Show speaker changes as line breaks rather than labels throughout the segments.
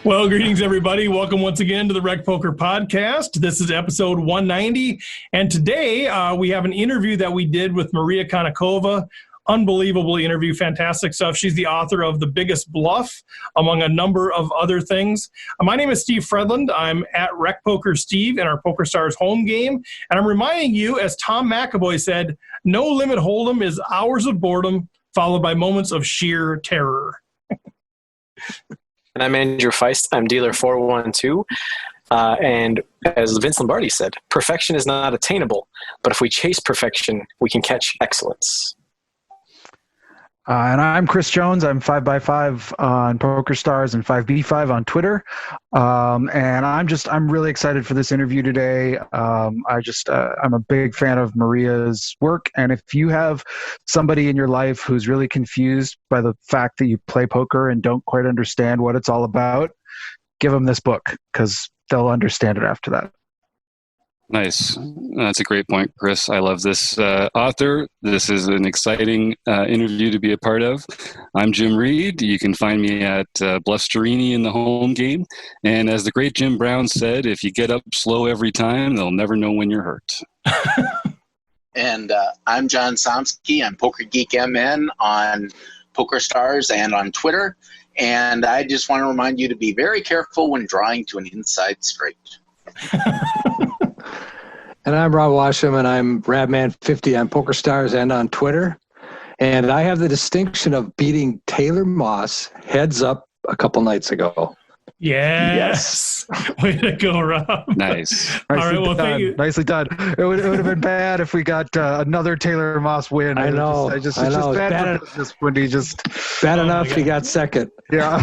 Well, greetings, everybody. Welcome once again to the Rec Poker Podcast. This is episode 190. And today we have an interview that we did with Maria Konnikova. Unbelievable interview, fantastic stuff. She's the author of The Biggest Bluff, among a number of other things. My name is Steve Fredland. I'm at Rec Poker Steve in our PokerStars home game. And I'm reminding you, as Tom McAvoy said, no limit hold'em is hours of boredom followed by moments of sheer terror.
And I'm Andrew Feist. I'm dealer 412. And as Vince Lombardi said, perfection is not attainable, but if we chase perfection, we can catch excellence.
And I'm Chris Jones. I'm 5x5 on PokerStars and 5B5 on Twitter. And I'm really excited for this interview today. I'm a big fan of Maria's work. And if you have somebody in your life who's really confused by the fact that you play poker and don't quite understand what it's all about, give them this book because they'll understand it after that.
Nice. That's a great point, Chris. I love this author. This is an exciting interview to be a part of. I'm Jim Reed. You can find me at Blusterini in the home game. And as the great Jim Brown said, if you get up slow every time, they'll never know when you're hurt.
And I'm John Somsky. I'm Poker Geek MN on PokerStars and on Twitter. And I just want to remind you to be very careful when drawing to an inside straight.
And I'm Rob Washam, and I'm Radman50 on PokerStars and on Twitter. And I have the distinction of beating Taylor Moss heads up a couple nights ago.
Yes. Way to go, Rob.
Nice.
All right, well, thank you.
Nicely done. It would have been bad if we got another Taylor Moss win.
I know.
It's just bad
enough he got second.
Yeah.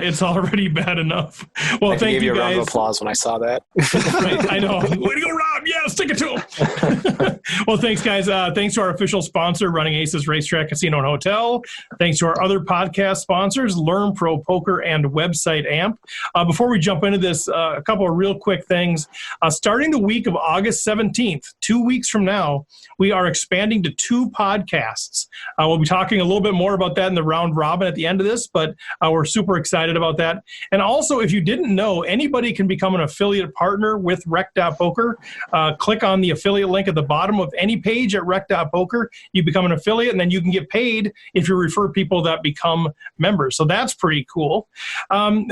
It's already bad enough. Well, thank you guys.
I gave you a round of applause when I saw that.
Right, I know. Way to go, Rob. Yeah, stick it to him. Well, thanks, guys. Thanks to our official sponsor, Running Aces Racetrack, Casino, and Hotel. Thanks to our other podcast sponsors, Learn Pro Poker and Website AMP. Before we jump into this, a couple of real quick things. Starting the week of August 17th, 2 weeks from now, we are expanding to 2 podcasts. We'll be talking a little bit more about that in the round robin at the end of this, but we're super excited about that. And also, if you didn't know, anybody can become an affiliate partner with Rec.Poker. Click on the affiliate link at the bottom of any page at Rec.Poker. You become an affiliate, and then you can get paid if you refer people that become members. So that's pretty cool.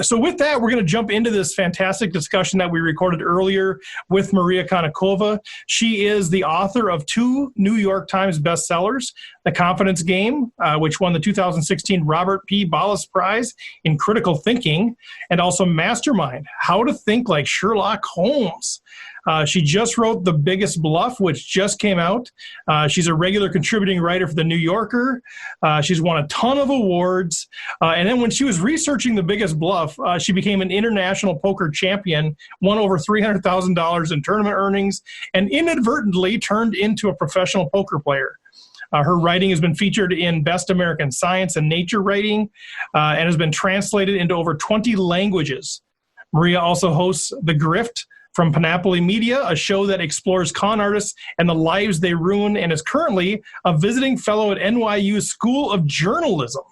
So with that, we're going to jump into this fantastic discussion that we recorded earlier with Maria Konnikova. She is the author of 2 New York Times bestsellers, The Confidence Game, which won the 2016 Robert P. Ballas Prize in Critical Thinking, and also Mastermind, How to Think Like Sherlock Holmes. She just wrote The Biggest Bluff, which just came out. She's a regular contributing writer for The New Yorker. She's won a ton of awards. And then when she was researching The Biggest Bluff, she became an international poker champion, won over $300,000 in tournament earnings, and inadvertently turned into a professional poker player. Her writing has been featured in Best American Science and Nature Writing and has been translated into over 20 languages. Maria also hosts The Grift from Panoply Media, a show that explores con artists and the lives they ruin, and is currently a visiting fellow at NYU School of Journalism.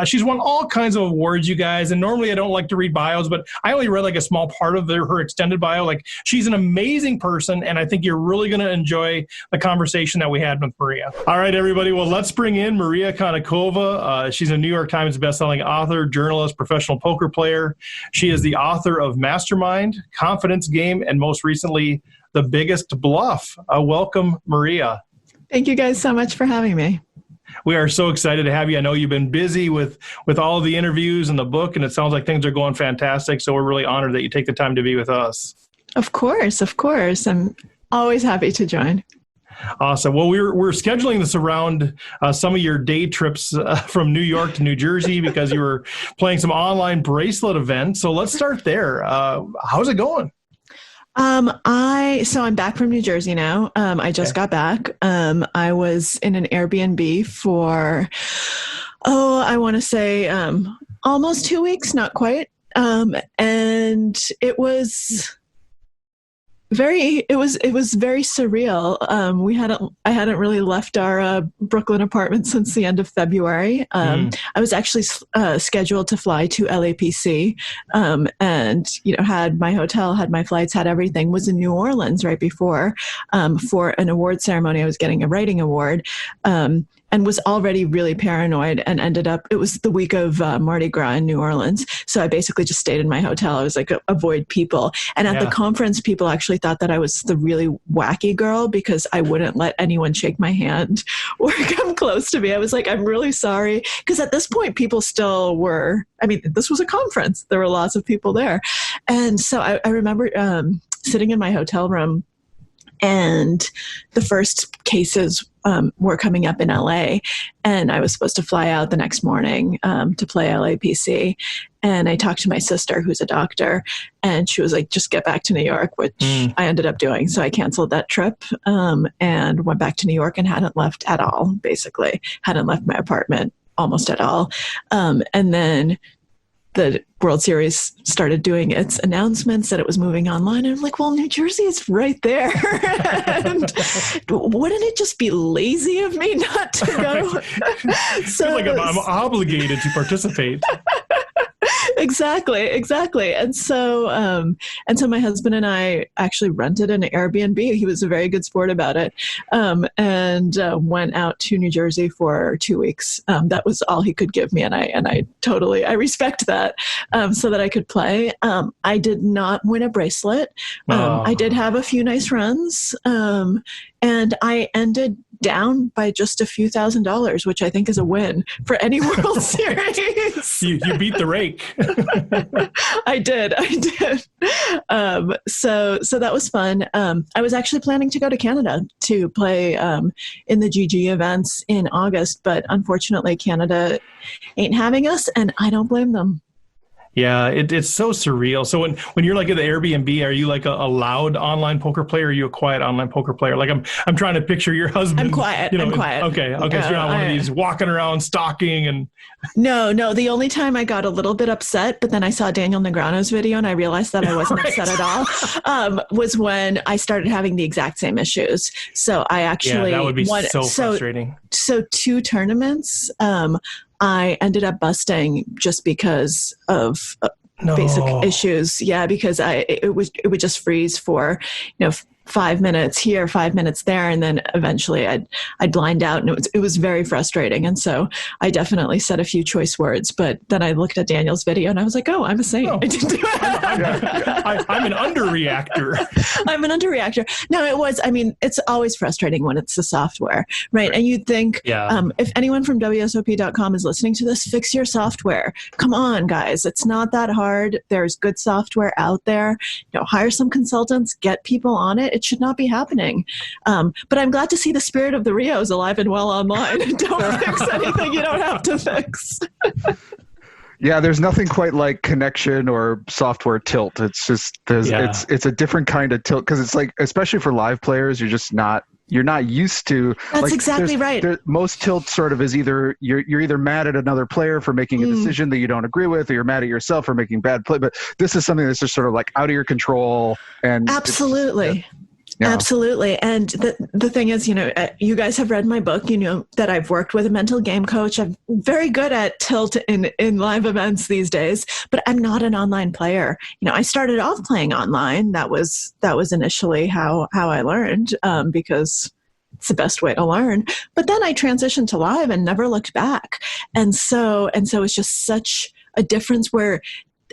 She's won all kinds of awards, you guys, and normally I don't like to read bios, but I only read like a small part of her extended bio. Like, she's an amazing person, and I think you're really going to enjoy the conversation that we had with Maria. All right, everybody, well, let's bring in Maria Konnikova. She's a New York Times bestselling author, journalist, professional poker player. She is the author of Mastermind, Confidence Game, and most recently, The Biggest Bluff. Welcome, Maria.
Thank you guys so much for having me.
We are so excited to have you. I know you've been busy with all of the interviews and the book, and it sounds like things are going fantastic. So we're really honored that you take the time to be with us.
Of course. I'm always happy to join.
Awesome. Well, we're scheduling this around some of your day trips from New York to New Jersey because you were playing some online bracelet events. So let's start there. How's it going?
I'm back from New Jersey now. I just got back. I was in an Airbnb for, I want to say, almost 2 weeks, not quite. And it was it was very surreal. I hadn't really left our Brooklyn apartment since the end of February. I was actually scheduled to fly to LAPC, and had my hotel, had my flights, had everything. Was in New Orleans right before for an award ceremony. I was getting a writing award. And was already really paranoid, and ended up, it was the week of Mardi Gras in New Orleans. So I basically just stayed in my hotel. I was like, avoid people. And at the conference, people actually thought that I was the really wacky girl because I wouldn't let anyone shake my hand or come close to me. I was like, I'm really sorry. Because at this point, people still were, this was a conference. There were lots of people there. And so I remember sitting in my hotel room, and the first cases were coming up in LA, and I was supposed to fly out the next morning to play LAPC. And I talked to my sister, who's a doctor, and she was like, just get back to New York, which I ended up doing. So I canceled that trip and went back to New York and hadn't left at all, basically. Hadn't left my apartment almost at all. And then the World Series started doing its announcements that it was moving online. And I'm like, well, New Jersey is right there. And wouldn't it just be lazy of me not to go?
So, I feel like I'm obligated to participate.
Exactly. And so my husband and I actually rented an Airbnb. He was a very good sport about it. And went out to New Jersey for 2 weeks. That was all he could give me. And I respect that, so that I could play. I did not win a bracelet. I did have a few nice runs. And I ended down by just a few $1,000s, which I think is a win for any World Series.
You beat the rake.
I did. So that was fun. I was actually planning to go to Canada to play in the GG events in August, but unfortunately Canada ain't having us, and I don't blame them.
Yeah, it's so surreal. So when you're like at the Airbnb, are you like a loud online poker player? Or are you a quiet online poker player? Like I'm trying to picture your husband.
I'm quiet. I'm quiet.
Okay. So you're not one of these walking around stalking and.
No. The only time I got a little bit upset, but then I saw Daniel Negreanu's video and I realized that I wasn't upset at all, was when I started having the exact same issues. So I actually
that would be so frustrating.
So 2 tournaments. I ended up busting just because of basic issues. Yeah, because it would just freeze for 5 minutes here, 5 minutes there, and then eventually I'd blind out, and it was very frustrating. And so I definitely said a few choice words, but then I looked at Daniel's video and I was like, oh, I'm a saint. I didn't do it.
I'm an underreactor.
I'm an underreactor. No, it was. It's always frustrating when it's the software, right? And you'd think, if anyone from WSOP.com is listening to this, fix your software. Come on, guys. It's not that hard. There's good software out there. Hire some consultants, get people on it. It should not be happening. But I'm glad to see the spirit of the Rio is alive and well online. Don't fix anything you don't have to fix.
Yeah, there's nothing quite like connection or software tilt. It's just it's a different kind of tilt, because it's like, especially for live players, you're not used to.
That's exactly right.
Most tilt sort of is either you're either mad at another player for making a decision that you don't agree with, or you're mad at yourself for making bad play. But this is something that's just sort of like out of your control. And
absolutely. Absolutely. And the thing is, you guys have read my book, that I've worked with a mental game coach. I'm very good at tilt in live events these days, but I'm not an online player. I started off playing online. That was initially how I learned, because it's the best way to learn. But then I transitioned to live and never looked back. And so it's just such a difference where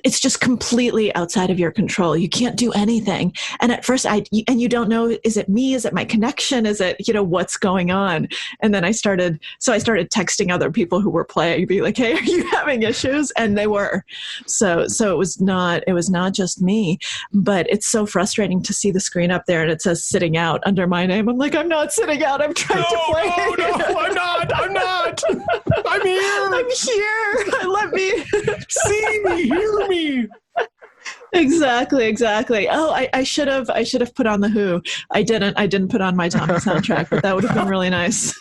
it's just completely outside of your control. You can't do anything. And at first and you don't know, is it me? Is it my connection? Is it, what's going on? And then I started texting other people who were playing, be like, hey, are you having issues? And they were. So it was not just me, but it's so frustrating to see the screen up there and it says sitting out under my name. I'm like, I'm not sitting out. I'm trying to play.
No, I'm not. I'm here.
I'm here. Let me
see me, hear me.
Exactly. Oh, I should have put on the Who. I didn't put on my Tommy soundtrack, but that would have been really nice.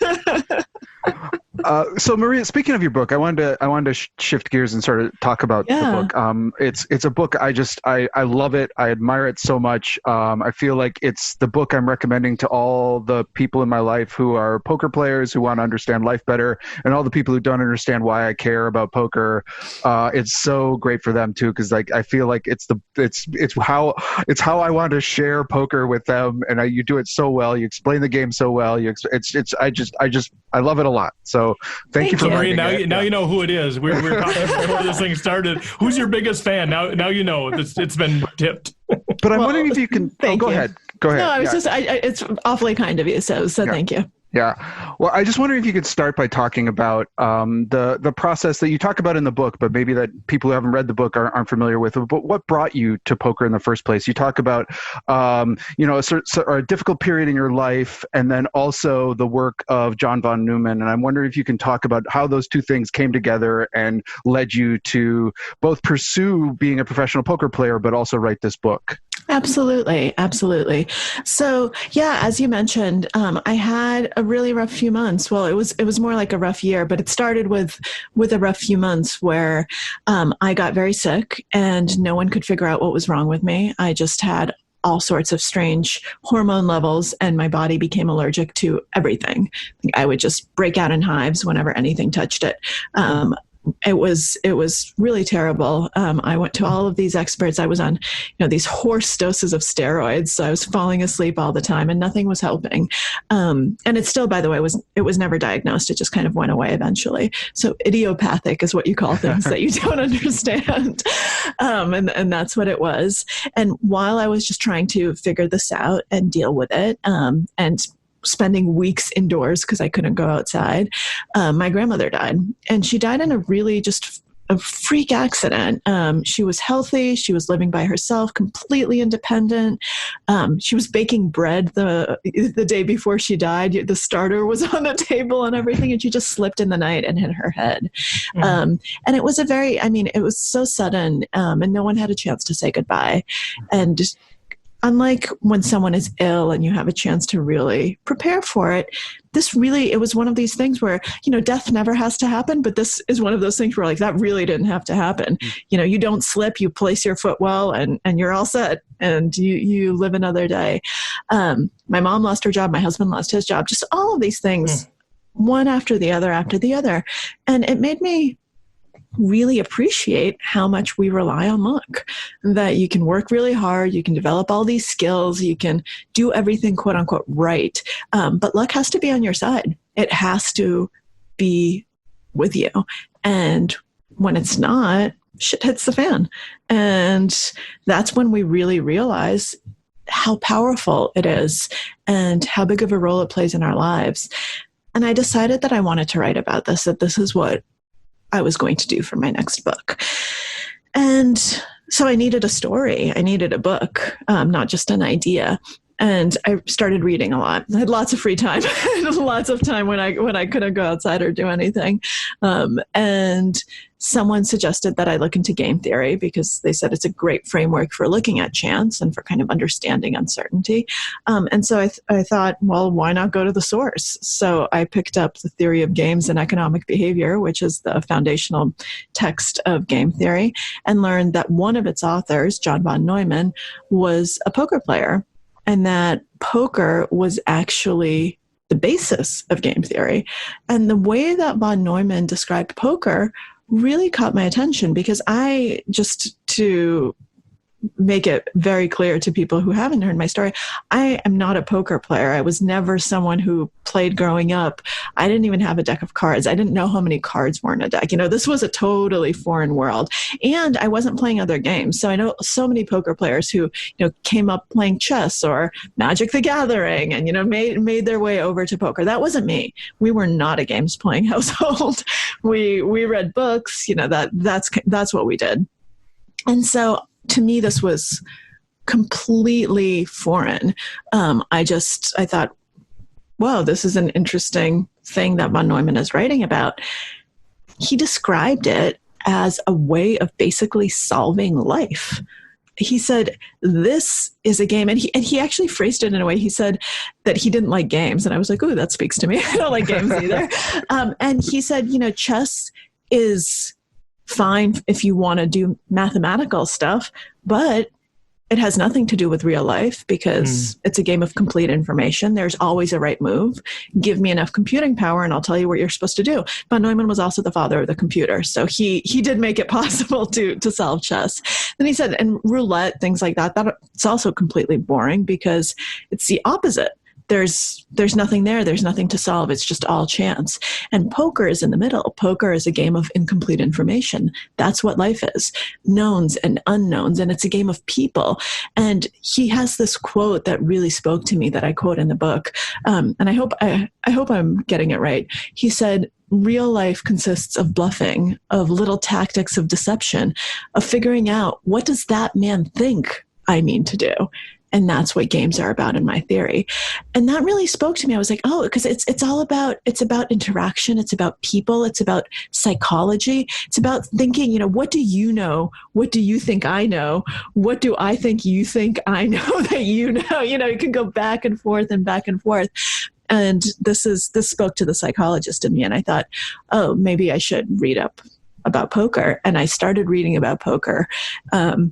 So Maria, speaking of your book, I wanted to shift gears and sort of talk about the book. It's a book I love it. I admire it so much. I feel like it's the book I'm recommending to all the people in my life who are poker players who want to understand life better, and all the people who don't understand why I care about poker. It's so great for them too, because like I feel like it's how I want to share poker with them, and you do it so well. You explain the game so well. I love it a lot. So thank you for
Maria. Now you know who it is. We were talking before this thing started. Who's your biggest fan? Now you know. It's been tipped.
But I'm wondering if you can. Go ahead. Go ahead.
No, I was just. it's awfully kind of you. So thank you.
Yeah. Well, I just wonder if you could start by talking about the process that you talk about in the book, but maybe that people who haven't read the book aren't familiar with. But what brought you to poker in the first place? You talk about, a difficult period in your life, and then also the work of John von Neumann. And I'm wondering if you can talk about how those two things came together and led you to both pursue being a professional poker player, but also write this book.
Absolutely. So yeah, as you mentioned, I had a really rough few months. Well, it was more like a rough year, but it started with a rough few months where I got very sick and no one could figure out what was wrong with me. I just had all sorts of strange hormone levels and my body became allergic to everything. I would just break out in hives whenever anything touched it. It was really terrible. I went to all of these experts. I was on, these horse doses of steroids. So I was falling asleep all the time and nothing was helping. And it still, by the way, it was never diagnosed. It just kind of went away eventually. So idiopathic is what you call things that you don't understand. And that's what it was. And while I was just trying to figure this out and deal with it, and spending weeks indoors because I couldn't go outside, my grandmother died. And she died in a really just a freak accident. She was healthy. She was living by herself, completely independent. She was baking bread the day before she died. The starter was on the table and everything, and she just slipped in the night and hit her head. And it was it was so sudden, and no one had a chance to say goodbye. And unlike when someone is ill and you have a chance to really prepare for it, it was one of these things where, death never has to happen, but this is one of those things where like, that really didn't have to happen. You don't slip, you place your foot well and you're all set and you live another day. My mom lost her job. My husband lost his job, just all of these things, one after the other. And it made me really appreciate how much we rely on luck, that you can work really hard, you can develop all these skills, you can do everything quote unquote right. But luck has to be on your side. It has to be with you. And when it's not, shit hits the fan. And that's when we really realize how powerful it is and how big of a role it plays in our lives. And I decided that I wanted to write about this, that this is what I was going to do for my next book. And so I needed a story. I needed a book, not just an idea. And I started reading a lot. I had lots of free time, lots of time when I couldn't go outside or do anything. And someone suggested that I look into game theory because they said it's a great framework for looking at chance and for kind of understanding uncertainty. And so I thought, well, why not go to the source? So I picked up The Theory of Games and Economic Behavior, which is the foundational text of game theory, and learned that one of its authors, John von Neumann, was a poker player, and that poker was actually the basis of game theory. And the way that von Neumann described poker really caught my attention because to make it very clear to people who haven't heard my story, I am not a poker player. I was never someone who played growing up. I didn't even have a deck of cards. I didn't know how many cards were in a deck. This was a totally foreign world. And I wasn't playing other games. So I know so many poker players who, came up playing chess or Magic the Gathering and, made their way over to poker. That wasn't me. We were not a games playing household. We read books, that's what we did. And so to me, this was completely foreign. I thought, whoa, this is an interesting thing that von Neumann is writing about. He described it as a way of basically solving life. he said, this is a game. And he actually phrased it in a way. He said that he didn't like games. And I was like, ooh, that speaks to me. I don't like games either. And he said, chess is fine if you want to do mathematical stuff, but it has nothing to do with real life because it's a game of complete information. There's always a right move. Give me enough computing power and I'll tell you what you're supposed to do. Von Neumann was also the father of the computer. So he did make it possible to solve chess. Then he said, and roulette, things like that, it's also completely boring because it's the opposite. There's nothing there. There's nothing to solve. It's just all chance. And poker is in the middle. Poker is a game of incomplete information. That's what life is. Knowns and unknowns. And it's a game of people. And he has this quote that really spoke to me that I quote in the book. And I hope I'm getting it right. He said, real life consists of bluffing, of little tactics of deception, of figuring out what does that man think I mean to do. And that's what games are about in my theory. And that really spoke to me. I was like, oh, because it's about interaction. It's about people. It's about psychology. It's about thinking, what do you know? What do you think I know? What do I think you think I know that you know? You can go back and forth and back and forth. And this spoke to the psychologist in me. And I thought, oh, maybe I should read up about poker. And I started reading about poker. And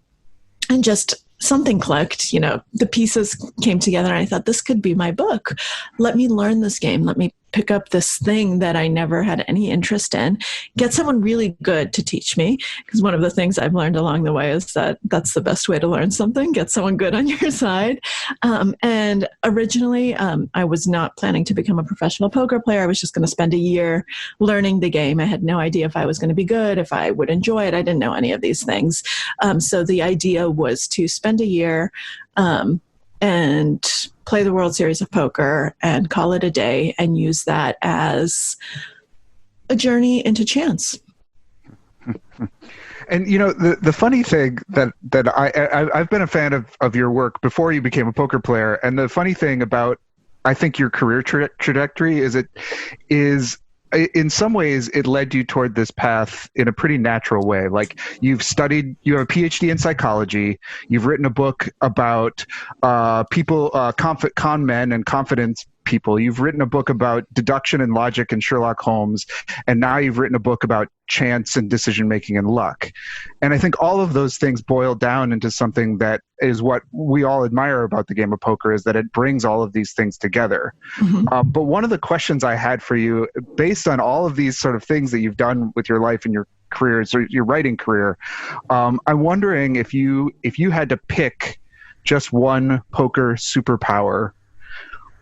just something clicked, the pieces came together and I thought this could be my book. Let me learn this game. Let me pick up this thing that I never had any interest in, get someone really good to teach me. Because one of the things I've learned along the way is that that's the best way to learn something, get someone good on your side. And originally I was not planning to become a professional poker player. I was just going to spend a year learning the game. I had no idea if I was going to be good, if I would enjoy it. I didn't know any of these things. So the idea was to spend a year and play the World Series of Poker and call it a day and use that as a journey into chance.
And the funny thing that I've been a fan of your work before you became a poker player, and the funny thing about I think your career trajectory is in some ways it led you toward this path in a pretty natural way. Like you have a PhD in psychology, you've written a book about people, con men and confidence people. You've written a book about deduction and logic and Sherlock Holmes, and now you've written a book about chance and decision making and luck. And I think all of those things boil down into something that is what we all admire about the game of poker, is that it brings all of these things together. Mm-hmm. But one of the questions I had for you, based on all of these sort of things that you've done with your life and your careers or your writing career, I'm wondering if you had to pick just one poker superpower,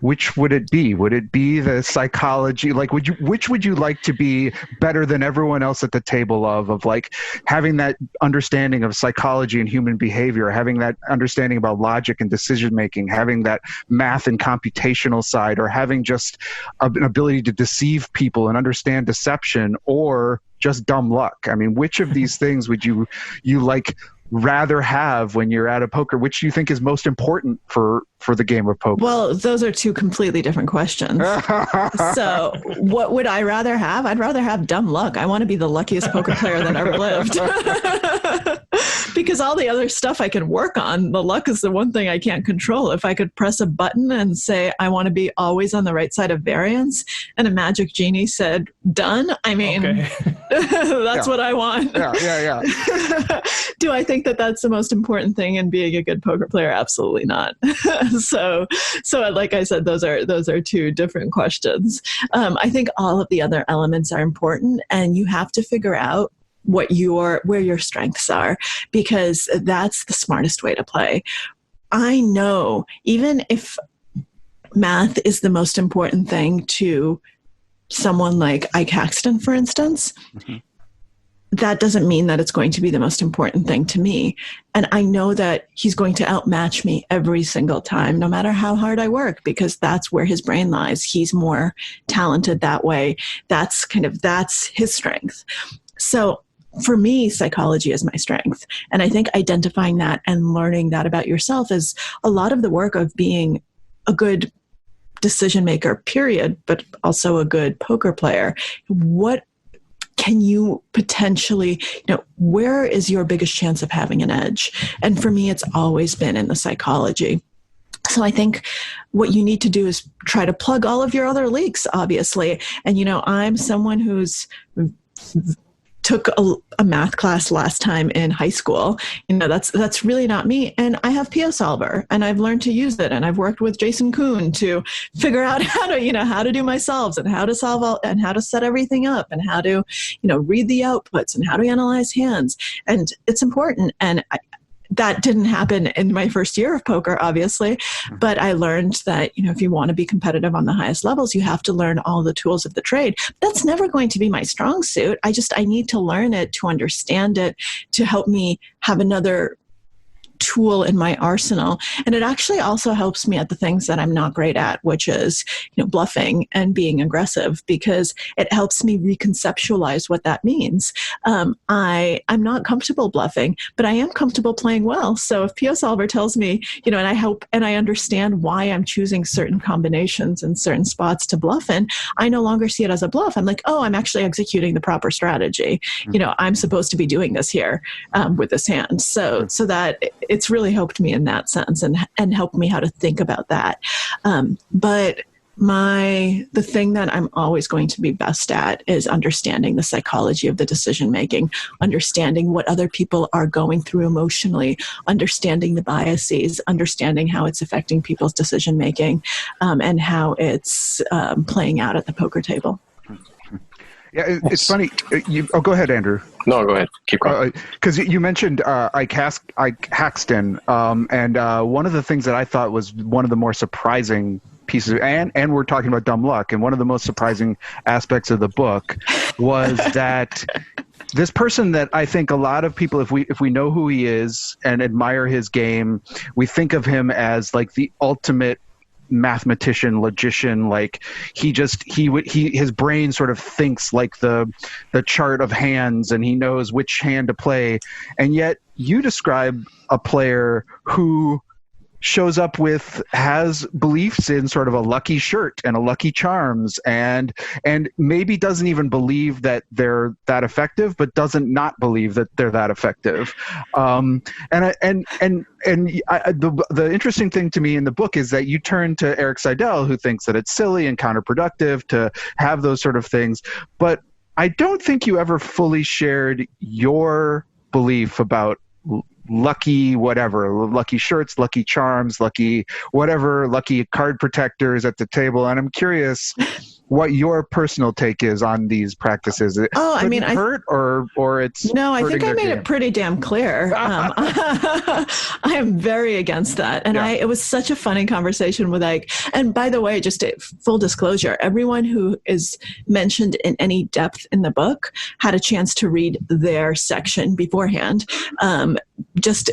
which would it be? Would it be the psychology? Like, which would you like to be better than everyone else at the table of like having that understanding of psychology and human behavior, having that understanding about logic and decision making, having that math and computational side, or having just an ability to deceive people and understand deception, or just dumb luck? I mean, which of these things would you like rather have when you're at a poker? Which do you think is most important for the game of poker?
Well, those are two completely different questions. So what would I rather have? I'd rather have dumb luck. I want to be the luckiest poker player that ever lived. Because all the other stuff I can work on, the luck is the one thing I can't control. If I could press a button and say, I want to be always on the right side of variance, and a magic genie said, done, I mean, okay. That's what I want.
Yeah.
Do I think that that's the most important thing in being a good poker player? Absolutely not. So like I said, those are two different questions. I think all of the other elements are important, and you have to figure out where your strengths are, because that's the smartest way to play. I know even if math is the most important thing to someone like Ike Haxton, for instance, mm-hmm. that doesn't mean that it's going to be the most important thing to me. And I know that he's going to outmatch me every single time, no matter how hard I work, because that's where his brain lies. He's more talented that way. That's his strength. So for me, psychology is my strength. And I think identifying that and learning that about yourself is a lot of the work of being a good decision maker, period, but also a good poker player. What can you potentially, where is your biggest chance of having an edge? And for me, it's always been in the psychology. So I think what you need to do is try to plug all of your other leaks, obviously. And, I'm someone who's took a math class last time in high school. That's really not me. And I have PO Solver, and I've learned to use it. And I've worked with Jason Kuhn to figure out how to do my solves, and how to solve and how to set everything up, and how to, read the outputs, and how to analyze hands. And it's important. And that didn't happen in my first year of poker, obviously, but I learned that, if you want to be competitive on the highest levels, you have to learn all the tools of the trade. That's never going to be my strong suit. I need to learn it, to understand it, to help me have another tool in my arsenal. And it actually also helps me at the things that I'm not great at, which is, bluffing and being aggressive, because it helps me reconceptualize what that means. I'm not comfortable bluffing, but I am comfortable playing well. So if PO Solver tells me, and I understand why I'm choosing certain combinations and certain spots to bluff in, I no longer see it as a bluff. I'm like, oh, I'm actually executing the proper strategy. I'm supposed to be doing this here with this hand. So that it's really helped me in that sense, and helped me how to think about that. But the thing that I'm always going to be best at is understanding the psychology of the decision making, understanding what other people are going through emotionally, understanding the biases, understanding how it's affecting people's decision making, and how it's playing out at the poker table.
Yeah, it's funny. Go ahead, Andrew.
No, go ahead. Keep going.
Because you mentioned Ike Haxton, and one of the things that I thought was one of the more surprising pieces, and we're talking about dumb luck, and one of the most surprising aspects of the book was that this person that I think a lot of people, if we know who he is and admire his game, we think of him as like the ultimate mathematician, logician. Like his brain sort of thinks like the chart of hands, and he knows which hand to play. And yet you describe a player who has beliefs in sort of a lucky shirt and a lucky charms, and maybe doesn't even believe that they're that effective, but doesn't not believe that they're that effective. The interesting thing to me in the book is that you turn to Eric Seidel, who thinks that it's silly and counterproductive to have those sort of things, but I don't think you ever fully shared your belief about lucky whatever, lucky shirts, lucky charms, lucky whatever, lucky card protectors at the table. And I'm curious what your personal take is on these practices. Hurt or it's
no, I think I made it pretty damn clear. I am very against that. And it was such a funny conversation with Ike. And by the way, just full disclosure, everyone who is mentioned in any depth in the book had a chance to read their section beforehand. Just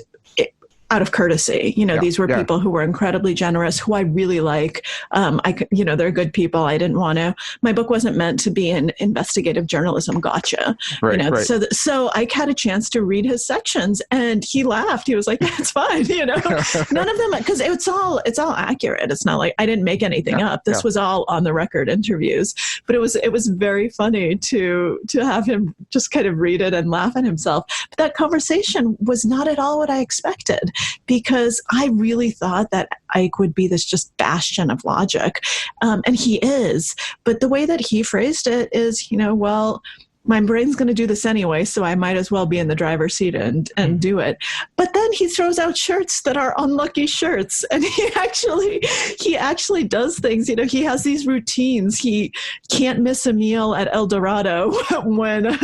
out of courtesy, these were people who were incredibly generous, who I really like. They're good people. I didn't want to. My book wasn't meant to be an investigative journalism gotcha. Right. So I had a chance to read his sections, and he laughed. He was like, "That's fine." None of them, because it's all accurate. It's not like I didn't make anything up. This was all on the record interviews. But it was very funny to have him just kind of read it and laugh at himself. But that conversation was not at all what I expected, because I really thought that Ike would be this just bastion of logic. And he is. But the way that he phrased it is, my brain's going to do this anyway, so I might as well be in the driver's seat and do it. But then he throws out shirts that are unlucky shirts, and he actually does things. He has these routines. He can't miss a meal at El Dorado when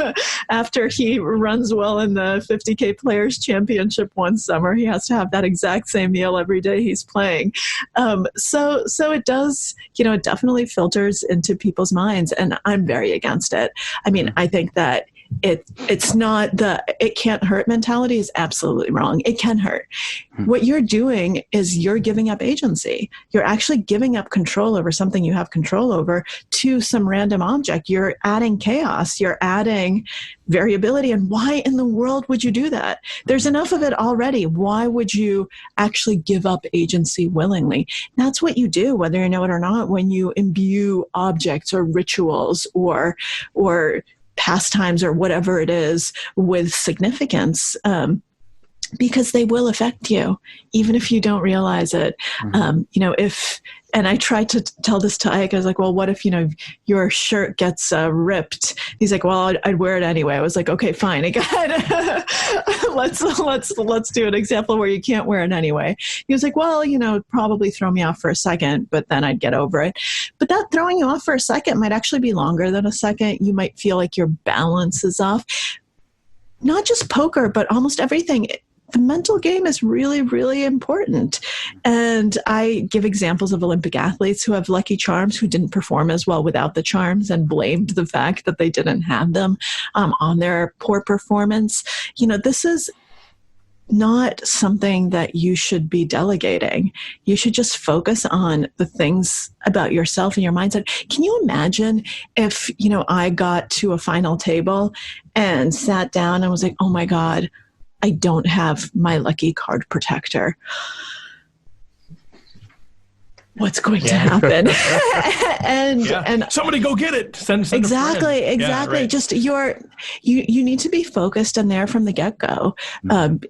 after he runs well in the 50K Players Championship one summer. He has to have that exact same meal every day he's playing. So it does, it definitely filters into people's minds, and I'm very against it. I mean, I think that it's not it can't hurt mentality is absolutely wrong. It can hurt. What you're doing is you're giving up agency. You're actually giving up control over something you have control over to some random object. You're adding chaos. You're adding variability. And why in the world would you do that? There's enough of it already. Why would you actually give up agency willingly? That's what you do, whether you know it or not, when you imbue objects or rituals or pastimes or whatever it is with significance, because they will affect you, even if you don't realize it. And I tried to tell this to Ike. I was like, well, what if, your shirt gets ripped? He's like, well, I'd wear it anyway. I was like, okay, fine. Again, let's do an example where you can't wear it anyway. He was like, well, probably throw me off for a second, but then I'd get over it. But that throwing you off for a second might actually be longer than a second. You might feel like your balance is off. Not just poker, but almost everything. The mental game is really, really important. And I give examples of Olympic athletes who have lucky charms who didn't perform as well without the charms and blamed the fact that they didn't have them on their poor performance. This is not something that you should be delegating. You should just focus on the things about yourself and your mindset. Can you imagine if, I got to a final table and sat down and was like, oh my God, I don't have my lucky card protector. What's going to happen? and
somebody go get it. Send
exactly.
Yeah, right.
Just you need to be focused and there from the get-go.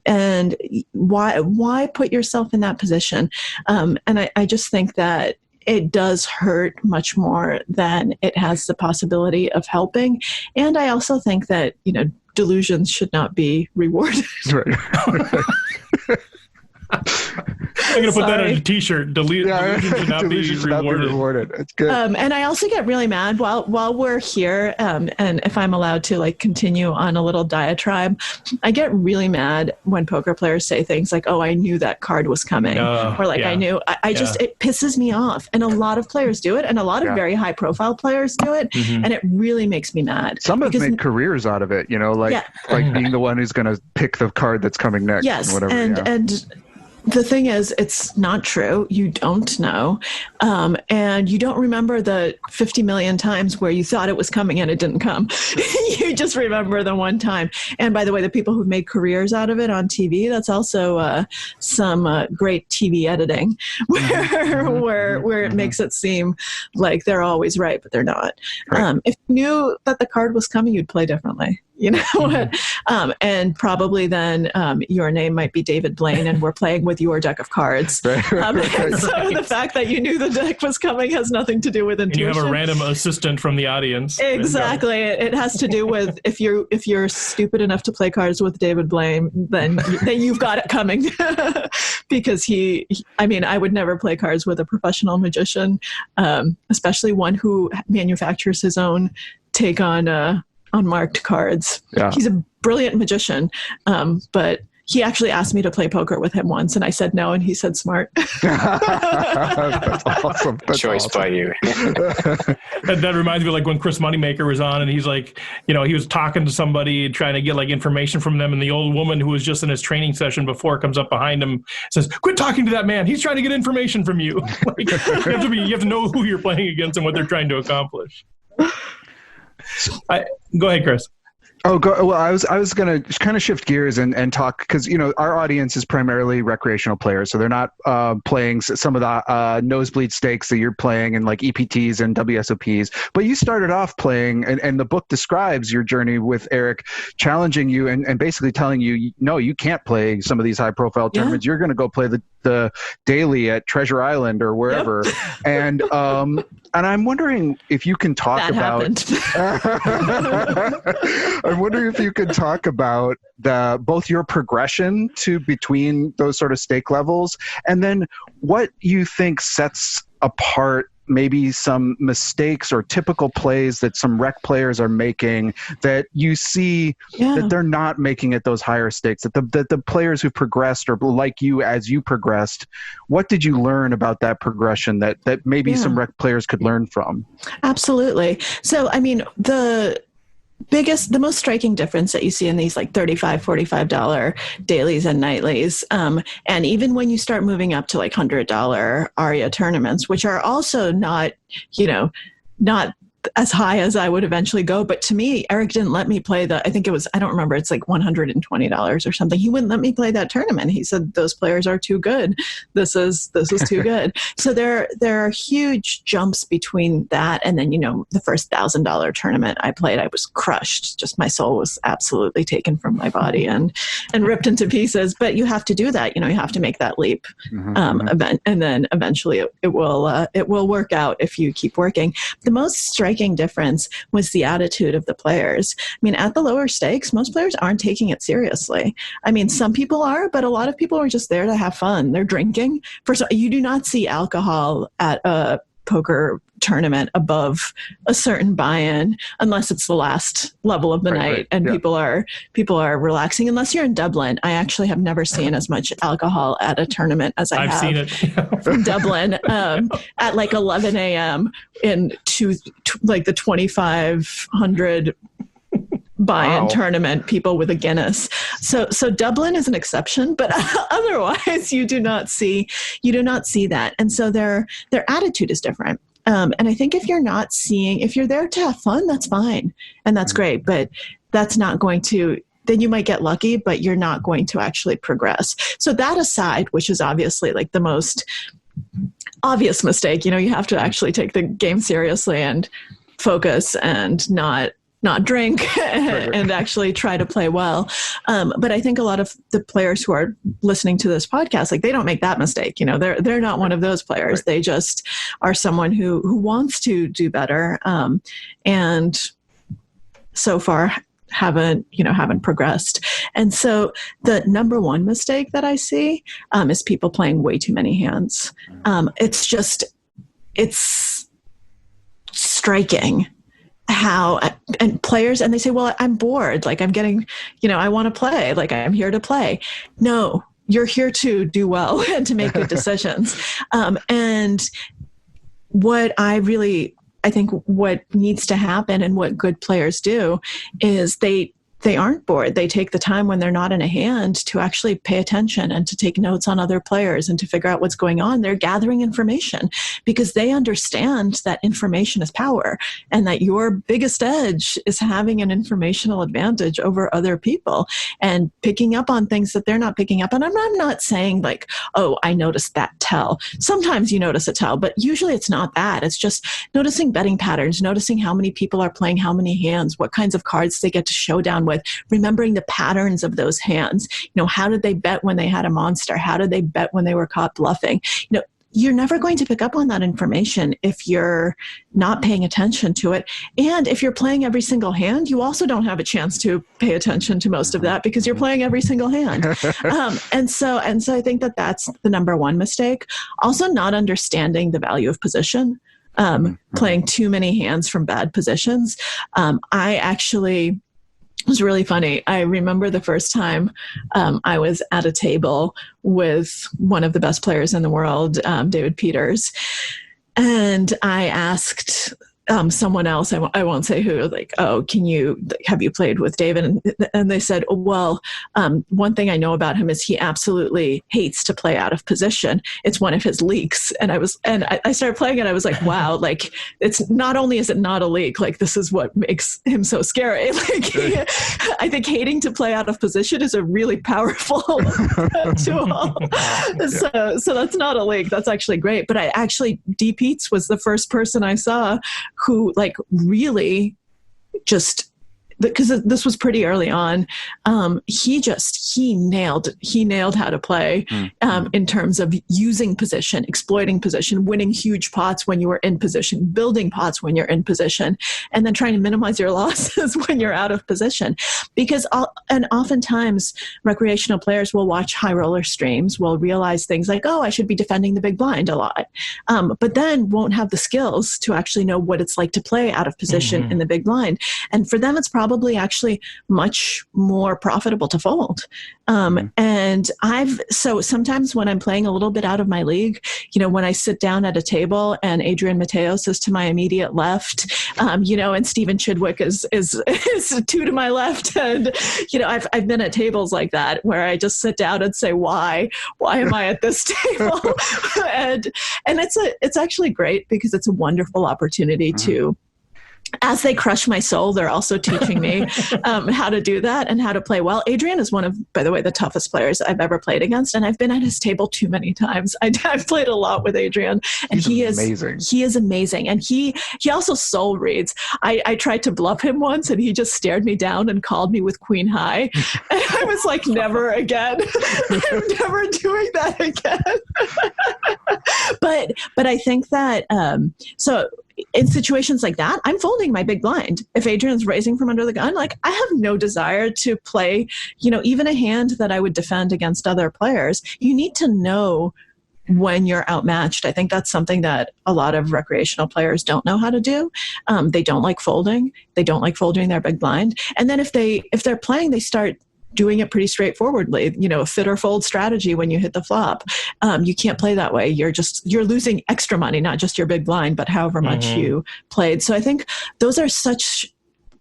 And why put yourself in that position? And I just think that it does hurt much more than it has the possibility of helping. And I also think that, delusions should not be rewarded.
Right.
I'm going to put that on a t-shirt. Delusions should not be rewarded.
It's good.
And I also get really mad while we're here. And if I'm allowed to continue on a little diatribe, I get really mad when poker players say things like, oh, I knew that card was coming. Or I knew, it pisses me off. And a lot of players do it. And a lot of very high profile players do it.
Mm-hmm.
And it really makes me mad.
Some have made careers out of it, like being the one who's going to pick the card that's coming next.
Yes.
And whatever.
And the thing is, it's not true. You don't know. And you don't remember the 50 million times where you thought it was coming and it didn't come. You just remember the one time. And by the way, the people who've made careers out of it on TV, that's also some great TV editing where it makes it seem like they're always right, but they're not.
Right.
If you knew that the card was coming, you'd play differently. And probably then your name might be David Blaine and we're playing with your deck of cards.
Right.
So the fact that you knew the deck was coming has nothing to do with intuition.
And you have a random assistant from the audience.
Exactly. It has to do with if you're stupid enough to play cards with David Blaine, then you've got it coming. Because I would never play cards with a professional magician, especially one who manufactures his own take on unmarked cards. Yeah. He's a brilliant magician, but he actually asked me to play poker with him once, and I said no, and he said smart.
That's awesome.
Choice by you.
That reminds me of when Chris Moneymaker was on, and he's like, he was talking to somebody trying to get information from them, and the old woman who was just in his training session before comes up behind him, says, "Quit talking to that man. He's trying to get information from you." You have to know who you're playing against and what they're trying to accomplish. Go ahead, Chris.
Well, I was going to kind of shift gears and talk because, our audience is primarily recreational players. So they're not playing some of the nosebleed stakes that you're playing and like EPTs and WSOPs. But you started off playing, and the book describes your journey with Eric, challenging you and basically telling you, no, you can't play some of these high profile tournaments. You're going to go play the daily at Treasure Island or wherever. Yep. And I'm wondering if you can talk about. I'm wondering if you could talk about both your progression between those sort of stake levels, and then what you think sets apart maybe some mistakes or typical plays that some rec players are making that you see that they're not making at those higher stakes, that the players who progressed or like you as you progressed, what did you learn about that progression that maybe some rec players could learn from? Absolutely.
So, the most striking difference that you see in these $35, $45 dailies and nightlies, and even when you start moving up to $100 ARIA tournaments, which are also not as high as I would eventually go. But to me, Eric didn't let me play I think it was, I don't remember, it's like $120 or something. He wouldn't let me play that tournament. He said, those players are too good. This is too good. So there are huge jumps between that. And then, the first $1,000 tournament I played, I was crushed. Just my soul was absolutely taken from my body and ripped into pieces. But you have to do that. You have to make that leap. Event, and then eventually it will work out if you keep working. The most striking difference was the attitude of the players. I mean, at the lower stakes, most players aren't taking it seriously. I mean, some people are, but a lot of people are just there to have fun. They're drinking. First of all, you do not see alcohol at a poker tournament above a certain buy-in unless it's the last level of the night and people are relaxing. Unless you're in Dublin, I actually have never seen as much alcohol at a tournament as I've
seen it
from Dublin at like 11 a.m. like the 2,500 buy-in tournament, people with a Guinness. So Dublin is an exception, but otherwise you do not see that. And so their attitude is different. And I think if you're there to have fun, that's fine. And that's great, but that's not going to, then you might get lucky, but you're not going to actually progress. So that aside, which is obviously like the most obvious mistake, you have to actually take the game seriously and focus and not drink and actually try to play well. But I think a lot of the players who are listening to this podcast, like they don't make that mistake. They're not one of those players. They just are someone who wants to do better. And so far haven't progressed. And so the number one mistake that I see is people playing way too many hands. It's striking how, and players, and they say, well, I'm bored. Like I'm getting, I want to play. Like I'm here to play. No, you're here to do well and to make good decisions. And what I think what needs to happen and what good players do is they aren't bored. They take the time when they're not in a hand to actually pay attention and to take notes on other players and to figure out what's going on. They're gathering information because they understand that information is power and that your biggest edge is having an informational advantage over other people and picking up on things that they're not picking up. And I'm not saying like, oh, I noticed that tell. Sometimes you notice a tell, but usually it's not that. It's just noticing betting patterns, noticing how many people are playing how many hands, what kinds of cards they get to show down with, remembering the patterns of those hands. How did they bet when they had a monster? How did they bet when they were caught bluffing? You're never going to pick up on that information if you're not paying attention to it. And if you're playing every single hand, you also don't have a chance to pay attention to most of that because you're playing every single hand. And so I think that that's the number one mistake. Also, not understanding the value of position. Playing too many hands from bad positions. It was really funny. I remember the first time I was at a table with one of the best players in the world, David Peters, and I asked someone else, I won't say who, like, oh, have you played with David? And they said, oh, well, one thing I know about him is he absolutely hates to play out of position. It's one of his leaks. And I started playing it. I was like, wow, like it's not only is it not a leak, like this is what makes him so scary. Like I think hating to play out of position is a really powerful tool. So that's not a leak. That's actually great. But D. Peets was the first person I saw who like really just, because this was pretty early on, he nailed how to play in terms of using position, exploiting position, winning huge pots when you were in position, building pots when you're in position, and then trying to minimize your losses when you're out of position. Because oftentimes recreational players will watch high roller streams, will realize things like, oh, I should be defending the big blind a lot, but then won't have the skills to actually know what it's like to play out of position in the big blind. And for them, it's probably actually much more profitable to fold. And so sometimes when I'm playing a little bit out of my league, when I sit down at a table and Adrian Mateos is to my immediate left, and Stephen Chidwick is two to my left. And, I've been at tables like that where I just sit down and say, why am I at this table? and it's actually great because it's a wonderful opportunity to as they crush my soul, they're also teaching me how to do that and how to play well. Adrian is one of, by the way, the toughest players I've ever played against, and I've been at his table too many times. I've played a lot with Adrian, and he is amazing. He is amazing, and he also soul reads. I tried to bluff him once, and he just stared me down and called me with Queen High, and I was like, never again. I'm never doing that again. But I think that so. In situations like that, I'm folding my big blind. If Adrian's raising from under the gun, like, I have no desire to play, even a hand that I would defend against other players. You need to know when you're outmatched. I think that's something that a lot of recreational players don't know how to do. They don't like folding. They don't like folding their big blind. And then if they're playing, they start doing it pretty straightforwardly, a fit or fold strategy when you hit the flop. You can't play that way. You're losing extra money, not just your big blind, but however much you played. So I think those are such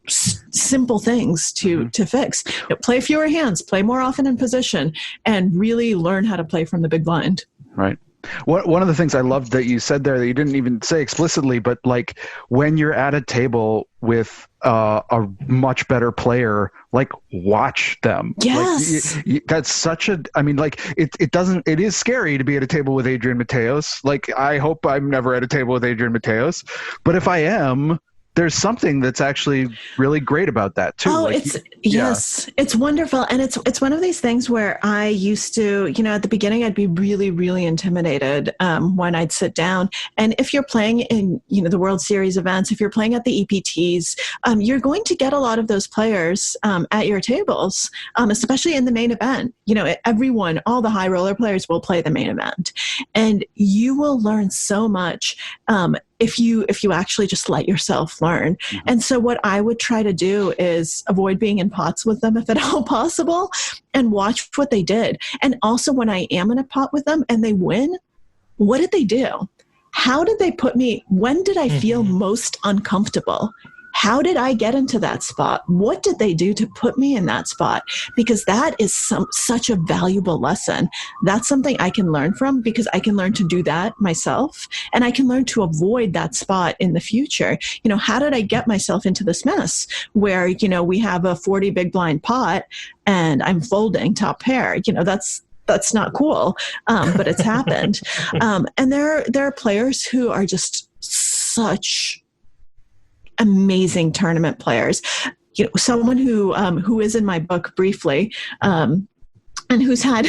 simple things to fix. Play fewer hands, play more often in position, and really learn how to play from the big blind.
Right. One of the things I loved that you said there that you didn't even say explicitly, but like when you're at a table with a much better player, like, watch them.
Yes.
Like, that's such a, it is scary to be at a table with Adrian Mateos. Like, I hope I'm never at a table with Adrian Mateos, but if I am, there's something that's actually really great about that too.
Oh, yes, it's wonderful. And it's one of these things where I used to, at the beginning, I'd be really, really intimidated when I'd sit down. And if you're playing in, the World Series events, if you're playing at the EPTs, you're going to get a lot of those players at your tables, especially in the main event. Everyone, all the high roller players will play the main event. And you will learn so much if you actually just let yourself learn. Mm-hmm. And so what I would try to do is avoid being in pots with them if at all possible, and watch what they did. And also, when I am in a pot with them and they win, what did they do? How did they put me? When did I feel most uncomfortable? How did I get into that spot? What did they do to put me in that spot? Because that is such a valuable lesson. That's something I can learn from, because I can learn to do that myself, and I can learn to avoid that spot in the future. How did I get myself into this mess where, we have a 40 big blind pot and I'm folding top pair? That's not cool, but it's happened. And there are players who are just such amazing tournament players. Someone who is in my book briefly, and who's had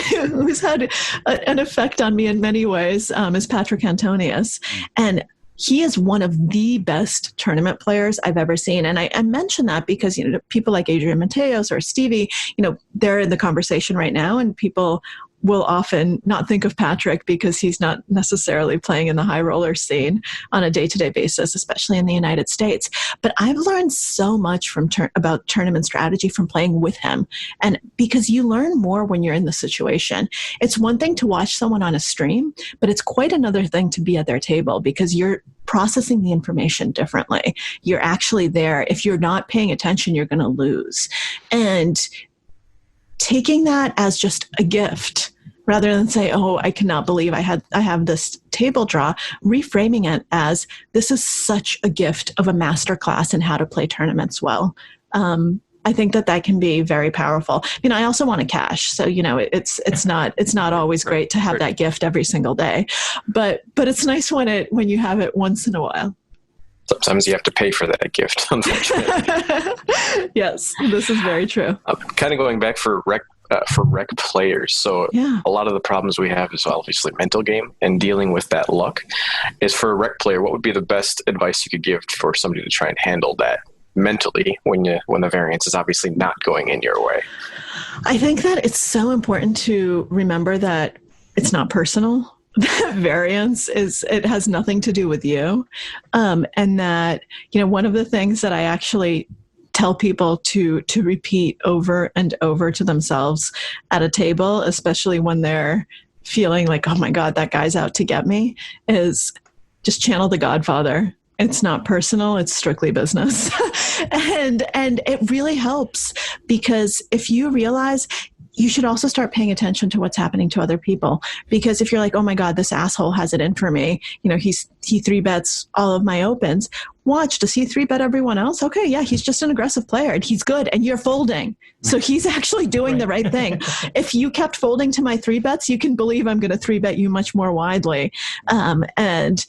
an effect on me in many ways, is Patrick Antonius. And he is one of the best tournament players I've ever seen. And I mention that because, people like Adrian Mateos or Stevie, they're in the conversation right now, and people will often not think of Patrick because he's not necessarily playing in the high roller scene on a day-to-day basis, especially in the United States. But I've learned so much about tournament strategy from playing with him. And because you learn more when you're in the situation. It's one thing to watch someone on a stream, but it's quite another thing to be at their table, because you're processing the information differently. You're actually there. If you're not paying attention, you're going to lose. And taking that as just a gift, rather than say, oh, I cannot believe I have this table draw, reframing it as, this is such a gift of a masterclass in how to play tournaments well. I think that can be very powerful. I also want to cash, so it's not always great to have that gift every single day, but it's nice when you have it once in a while.
Sometimes you have to pay for that gift, unfortunately.
Yes, this is very true.
Kind of going back for rec players. So a lot of the problems we have is obviously mental game, and dealing with that luck. Is for a rec player, what would be the best advice you could give for somebody to try and handle that mentally when the variance is obviously not going in your way?
I think that it's so important to remember that it's not personal. That variance it has nothing to do with you. And that, one of the things that I actually tell people to repeat over and over to themselves at a table, especially when they're feeling like, oh my God, that guy's out to get me, is just channel the Godfather. It's not personal, it's strictly business. and it really helps, because if you realize, you should also start paying attention to what's happening to other people. Because if you're like, oh my God, this asshole has it in for me, he 3-bets all of my opens. Watch, does he 3-bet everyone else? Okay, yeah, he's just an aggressive player and he's good and you're folding. So he's actually doing the right thing. If you kept folding to my 3-bets, you can believe I'm going to 3-bet you much more widely. And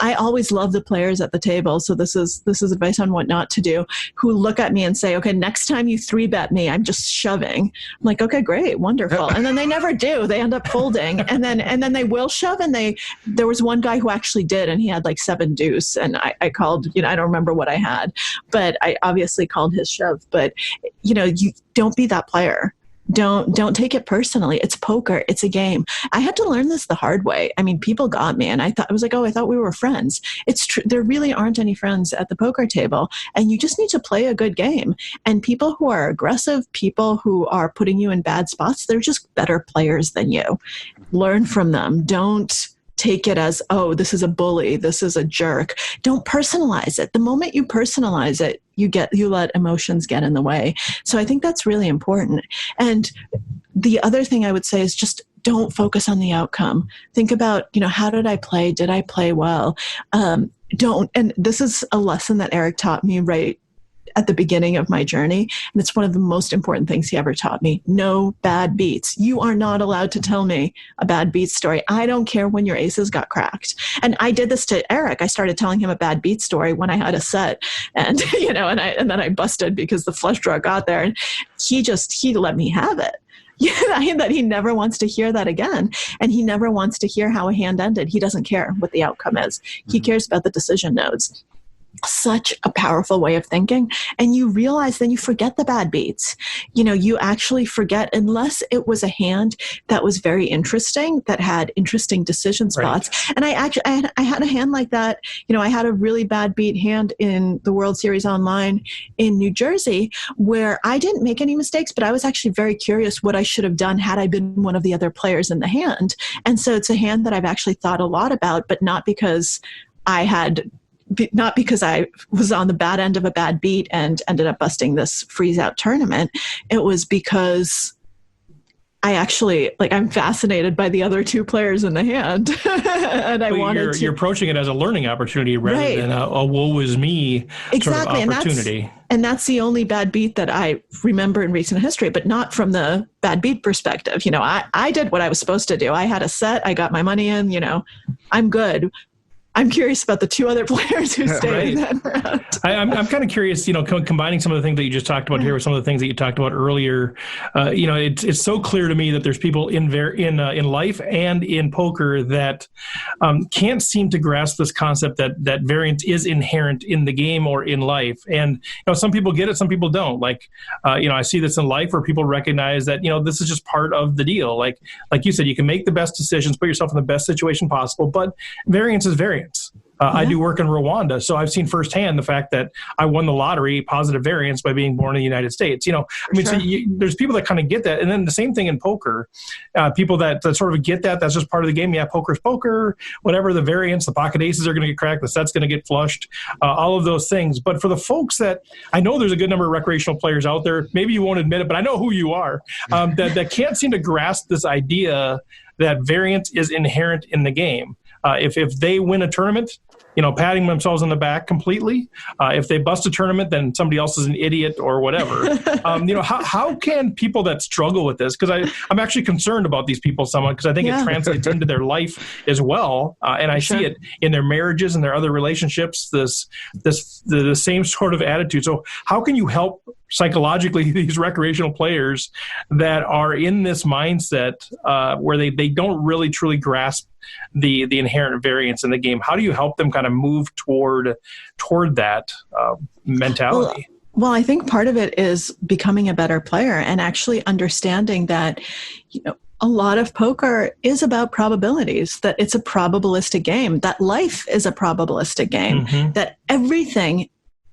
I always love the players at the table. So this is advice on what not to do, who look at me and say, okay, next time you 3-bet me, I'm just shoving. I'm like, okay, great, wonderful. And then they never do. They end up folding and then they will shove. And there was one guy who actually did, and he had like 7 deuce. And I called, I don't remember what I had, but I obviously called his shove. But, you don't be that player. Don't take it personally. It's poker. It's a game. I had to learn this the hard way. I mean, people got me and I was like, oh, I thought we were friends. It's true. There really aren't any friends at the poker table, and you just need to play a good game. And people who are aggressive, people who are putting you in bad spots, they're just better players than you. Learn from them. Don't take it as, oh, this is a bully, this is a jerk. Don't personalize it. The moment you personalize it, you let emotions get in the way. So I think that's really important. And the other thing I would say is just don't focus on the outcome. Think about, how did I play? Did I play well? And this is a lesson that Eric taught me right at the beginning of my journey. And it's one of the most important things he ever taught me. No bad beats. You are not allowed to tell me a bad beat story. I don't care when your aces got cracked. And I did this to Eric. I started telling him a bad beat story when I had a set, and, and then I busted because the flush draw got there, and he let me have it. That he never wants to hear that again. And he never wants to hear how a hand ended. He doesn't care what the outcome is. He cares about the decision nodes. Such a powerful way of thinking. And you realize then you forget the bad beats. You actually forget, unless it was a hand that was very interesting, that had interesting decision spots. Right. And I had a hand like that. I had a really bad beat hand in the World Series Online in New Jersey, where I didn't make any mistakes, but I was actually very curious what I should have done had I been one of the other players in the hand. And so it's a hand that I've actually thought a lot about, but not because I was on the bad end of a bad beat and ended up busting this freeze-out tournament. It was because I actually, I'm fascinated by the other 2 players in the hand. And you're approaching
it as a learning opportunity rather than a woe is me sort of opportunity.
And that's the only bad beat that I remember in recent history, but not from the bad beat perspective. I did what I was supposed to do. I had a set. I got my money in. I'm good. I'm curious about the 2 other players who stayed in that round.
I'm kind of curious, combining some of the things that you just talked about here with some of the things that you talked about earlier. It's so clear to me that there's people in life and in poker that can't seem to grasp this concept that variance is inherent in the game or in life. And some people get it, some people don't. I see this in life where people recognize that this is just part of the deal. Like you said, you can make the best decisions, put yourself in the best situation possible, but variance is variance. I do work in Rwanda, so I've seen firsthand the fact that I won the lottery, positive variance, by being born in the United States. So there's people that kind of get that. And then the same thing in poker, people that sort of get that's just part of the game. Yeah, poker's poker, whatever the variance, the pocket aces are going to get cracked, the set's going to get flushed, all of those things. But for the folks that, I know there's a good number of recreational players out there, maybe you won't admit it, but I know who you are, that can't seem to grasp this idea that variance is inherent in the game. If they win a tournament, patting themselves on the back completely. If they bust a tournament, then somebody else is an idiot or whatever. How can people that struggle with this, because I'm actually concerned about these people somewhat, because I think it translates into their life as well. And I see it in their marriages and their other relationships, the same sort of attitude. So how can you help psychologically these recreational players that are in this mindset where they don't really truly grasp the inherent variance in the game? How do you help them kind of move toward that mentality?
Well, I think part of it is becoming a better player and actually understanding that, a lot of poker is about probabilities, that it's a probabilistic game, that life is a probabilistic game, that everything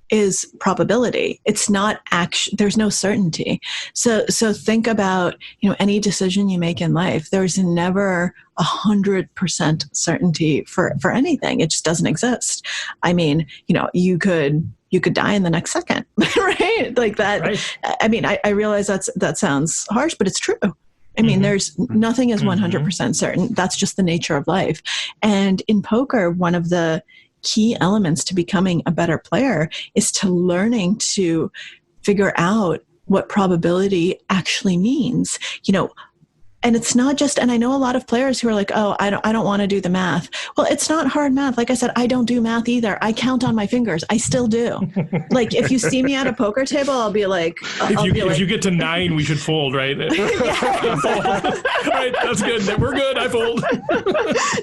is probability. It's not there's no certainty. So think about, any decision you make in life, there's never 100% certainty for anything. It just doesn't exist. I mean, you could die in the next second, right? Like that. Right. I mean, I realize that sounds harsh, but it's true. I mean, there's nothing is 100% certain. That's just the nature of life. And in poker, one of the key elements to becoming a better player is to learning to figure out what probability actually means. And it's not just, and I know a lot of players who are like, oh, I don't want to do the math. Well, it's not hard math. Like I said, I don't do math either. I count on my fingers. I still do. Like if you see me at a poker table, I'll be like,
if you get to 9, we should fold, right?
Yeah.
Fold. All right, that's good. We're good. I fold.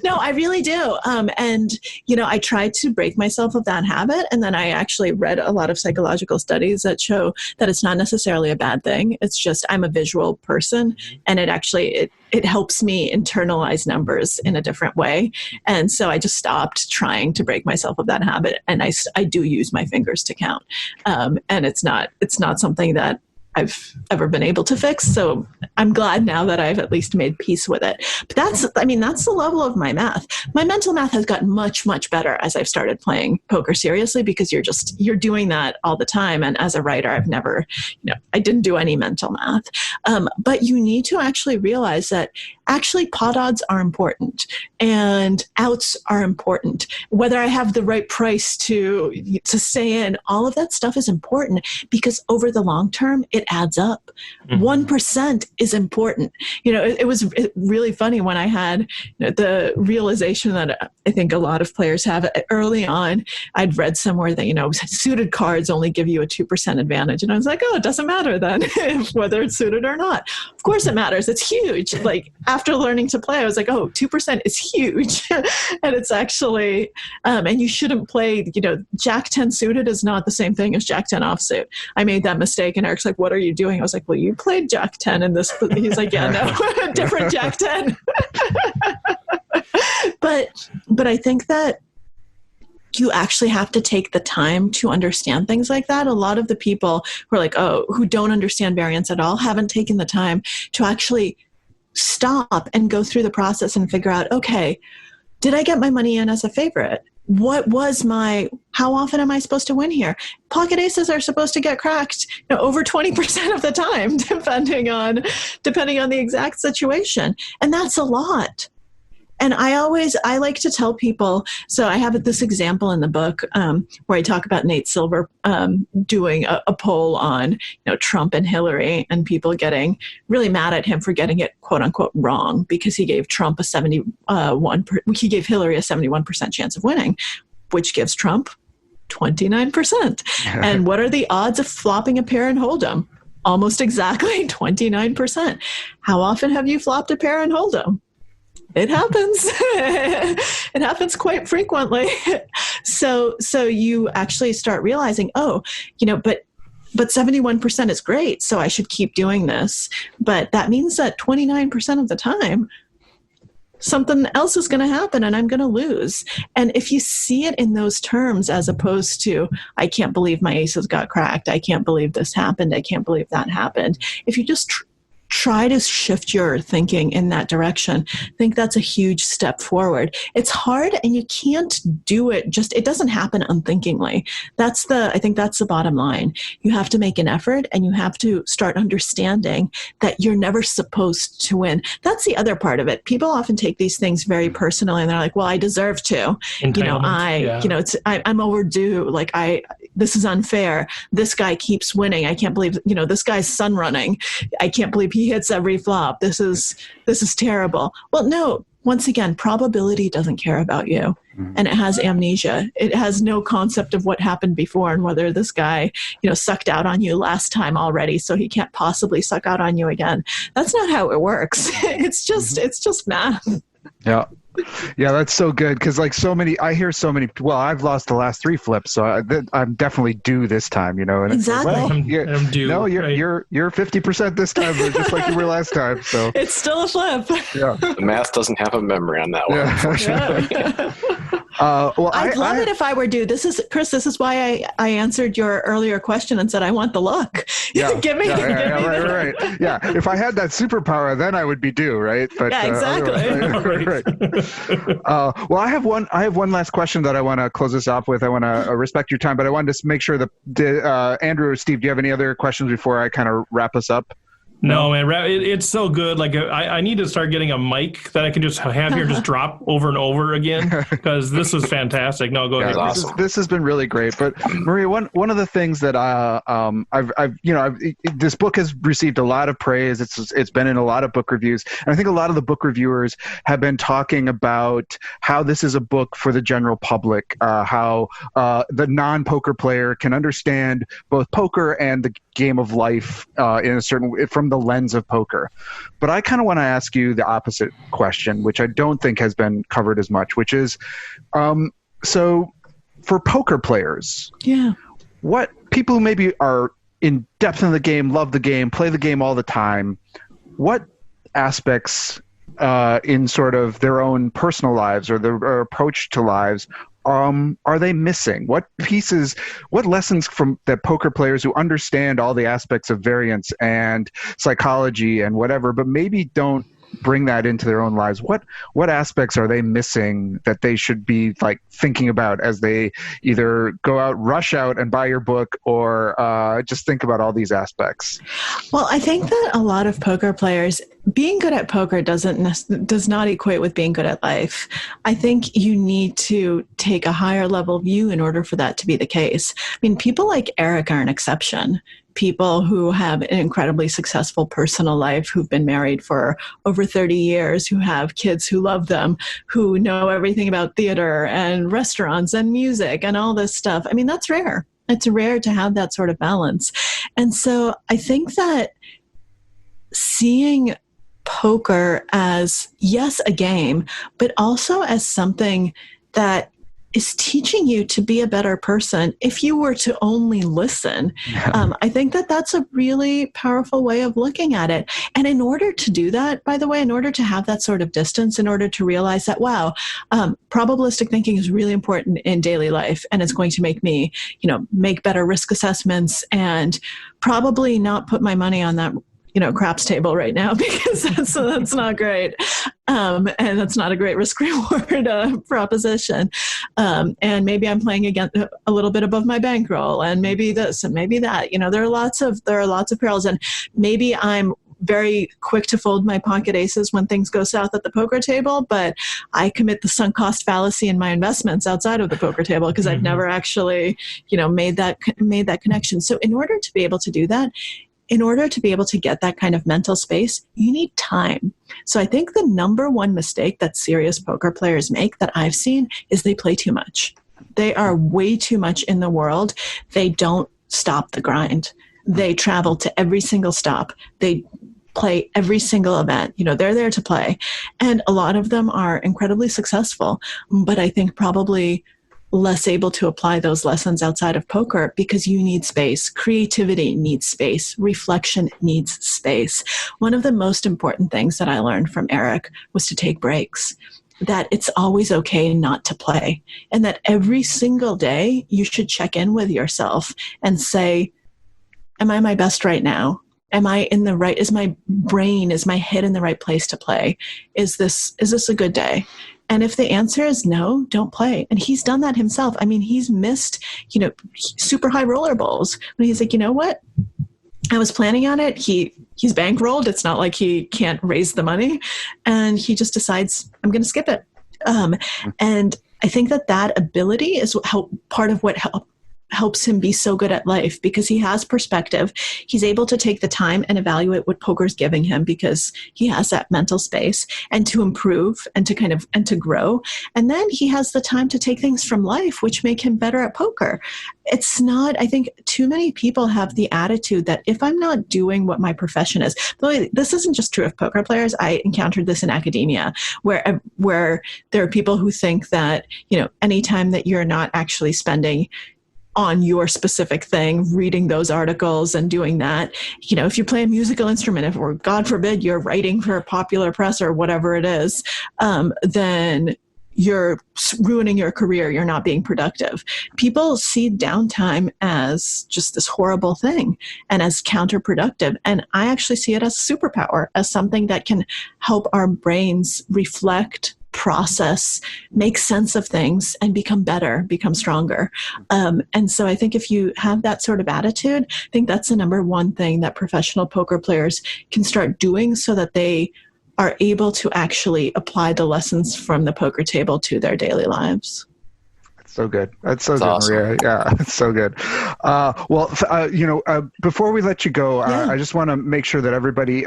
No, I really do. And, I tried to break myself of that habit. And then I actually read a lot of psychological studies that show that it's not necessarily a bad thing. It's just I'm a visual person, and it helps me internalize numbers in a different way. And so I just stopped trying to break myself of that habit. And I do use my fingers to count. And it's not something that I've ever been able to fix. So I'm glad now that I've at least made peace with it. But that's the level of my math. My mental math has gotten much, much better as I've started playing poker seriously, because you're doing that all the time. And as a writer, I've never, I didn't do any mental math. But you need to actually realize that actually pot odds are important and outs are important. Whether I have the right price to stay in, all of that stuff is important, because over the long term, it adds up. 1% is important. It was really funny when I had the realization that I think a lot of players have early on. I'd read somewhere that, suited cards only give you a 2% advantage. And I was like, oh, it doesn't matter then whether it's suited or not. Of course it matters. It's huge. Like after learning to play, I was like, oh, 2% is huge. And it's actually, and you shouldn't play, Jack 10 suited is not the same thing as Jack 10 offsuit. I made that mistake and Eric's like, what are you doing? I was like, well, you played Jack 10 in this. He's like, yeah, no, different Jack 10. But I think that you actually have to take the time to understand things like that. A lot of the people who are like, who don't understand variance at all, haven't taken the time to actually stop and go through the process and figure out, okay, did I get my money in as a favorite? How often am I supposed to win here? Pocket aces are supposed to get cracked over 20% of the time, depending on the exact situation. And that's a lot. And I like to tell people, so I have this example in the book where I talk about Nate Silver doing a poll on Trump and Hillary, and people getting really mad at him for getting it quote unquote wrong, because he gave Trump he gave Hillary a 71% chance of winning, which gives Trump 29%. And what are the odds of flopping a pair and hold'em? Almost exactly 29%. How often have you flopped a pair and hold'em? It happens. It happens quite frequently. So you actually start realizing, but 71% is great, so I should keep doing this. But that means that 29% of the time, something else is going to happen and I'm going to lose. And if you see it in those terms, as opposed to, I can't believe my aces got cracked, I can't believe this happened, I can't believe that happened. If you just try to shift your thinking in that direction, I think that's a huge step forward. It's hard, and you can't do it it doesn't happen unthinkingly. I think that's the bottom line. You have to make an effort, and you have to start understanding that you're never supposed to win. That's the other part of it. People often take these things very personally, and they're like, well, I deserve to. I'm overdue. Like this is unfair. This guy keeps winning. I can't believe, this guy's sun running. I can't believe he hits every flop. This is terrible. Well, no, once again, probability doesn't care about you, and it has amnesia. It has no concept of what happened before and whether this guy, sucked out on you last time already, so he can't possibly suck out on you again. That's not how it works. It's just math.
Yeah. Yeah, that's so good, because I hear so many. Well, I've lost the last 3 flips, so I'm definitely due this time. And
exactly.
I'm due.
No, you're 50% this time, just like you were last time. So
it's still a flip.
Yeah,
the math doesn't have a memory on that one.
Yeah.
Unfortunately.
I'd love it if I were due. This is Chris. This is why I answered your earlier question and said I want the luck.
Yeah,
give me.
Right. Yeah, if I had that superpower, then I would be due, right? But
yeah, exactly.
Right. Well, I have one last question that I want to close this off with. I want to respect your time, but I wanted to make sure that Andrew or Steve, do you have any other questions before I kind of wrap us up?
No, man, it's so good. Like I need to start getting a mic that I can just have here, just drop over and over again, because this is fantastic. No, go ahead.
Awesome.
This has been really great. But Maria, one of the things that this book has received a lot of praise. It's been in a lot of book reviews, and I think a lot of the book reviewers have been talking about how this is a book for the general public, how the non-poker player can understand both poker and the game of life in a certain way, from the lens of poker. But I kind of want to ask you the opposite question, which I don't think has been covered as much, which is, so for poker players, what people who maybe are in depth in the game, love the game, play the game all the time, what aspects in sort of their own personal lives or their approach to lives are they missing? What pieces, what lessons from that poker players who understand all the aspects of variance and psychology and whatever, but maybe don't bring that into their own lives? What aspects are they missing that they should be like thinking about as they either go out, rush out and buy your book, or just think about all these aspects?
Well, I think that a lot of poker players, being good at poker does not equate with being good at life. I think you need to take a higher level view in order for that to be the case. I mean, people like Eric are an exception. People who have an incredibly successful personal life, who've been married for over 30 years, who have kids who love them, who know everything about theater and restaurants and music and all this stuff. I mean, that's rare. It's rare to have that sort of balance. And so I think that seeing poker as, yes, a game, but also as something that is teaching you to be a better person if you were to only listen. I think that that's a really powerful way of looking at it. And in order to do that, by the way, in order to have that sort of distance, in order to realize that, wow, probabilistic thinking is really important in daily life, and it's going to make me, make better risk assessments and probably not put my money on that craps table right now, because that's not great. And that's not a great risk reward proposition. And maybe I'm playing again a little bit above my bankroll, and maybe this and maybe that. There are lots of perils, and maybe I'm very quick to fold my pocket aces when things go south at the poker table, but I commit the sunk cost fallacy in my investments outside of the poker table because I've never actually, made that connection. So in order to be able to do that, in order to be able to get that kind of mental space, you need time. So I think the number one mistake that serious poker players make that I've seen is they play too much. They are way too much in the world. They don't stop the grind. They travel to every single stop. They play every single event. They're there to play. And a lot of them are incredibly successful, but I think probably less able to apply those lessons outside of poker because you need space. Creativity needs space. Reflection needs space. One of the most important things that I learned from Eric was to take breaks, that it's always okay not to play, and that every single day you should check in with yourself and say, am I my best right now? Am I in the right, is my head in the right place to play? Is this a good day? And if the answer is no, don't play. And he's done that himself. I mean, he's missed, super high roller bowls when he's like, you know what? I was planning on it. He's bankrolled. It's not like he can't raise the money. And he just decides, I'm going to skip it. And I think that ability is part of what helps him be so good at life, because he has perspective. He's able to take the time and evaluate what poker's giving him because he has that mental space, and to improve and to grow. And then he has the time to take things from life, which make him better at poker. It's not, I think too many people have the attitude that if I'm not doing what my profession is, this isn't just true of poker players. I encountered this in academia where there are people who think that, anytime that you're not actually spending on your specific thing, reading those articles and doing that, if you play a musical instrument, or God forbid you're writing for popular press or whatever it is, then you're ruining your career. You're not being productive. People see downtime as just this horrible thing and as counterproductive. And I actually see it as a superpower, as something that can help our brains reflect process, make sense of things, and become better, become stronger. And so I think if you have that sort of attitude, I think that's the number one thing that professional poker players can start doing so that they are able to actually apply the lessons from the poker table to their daily lives.
So good. That's so good,
awesome.
Maria. Yeah, it's so good. Before we let you go, I just want to make sure that everybody,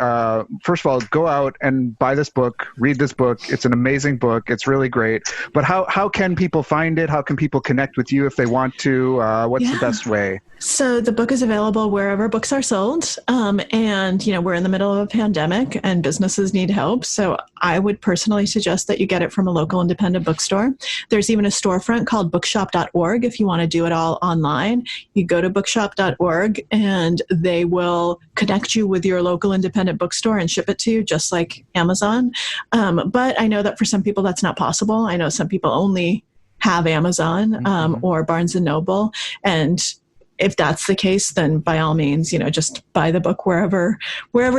first of all, go out and buy this book, read this book. It's an amazing book. It's really great. But how can people find it? How can people connect with you if they want to? What's the best way?
So the book is available wherever books are sold. And, we're in the middle of a pandemic and businesses need help. So I would personally suggest that you get it from a local independent bookstore. There's even a storefront called bookshop.org if you want to do it all online. You go to bookshop.org and they will connect you with your local independent bookstore and ship it to you just like Amazon. But I know that for some people that's not possible. I know some people only have Amazon or Barnes & Noble. And if that's the case, then by all means, just buy the book wherever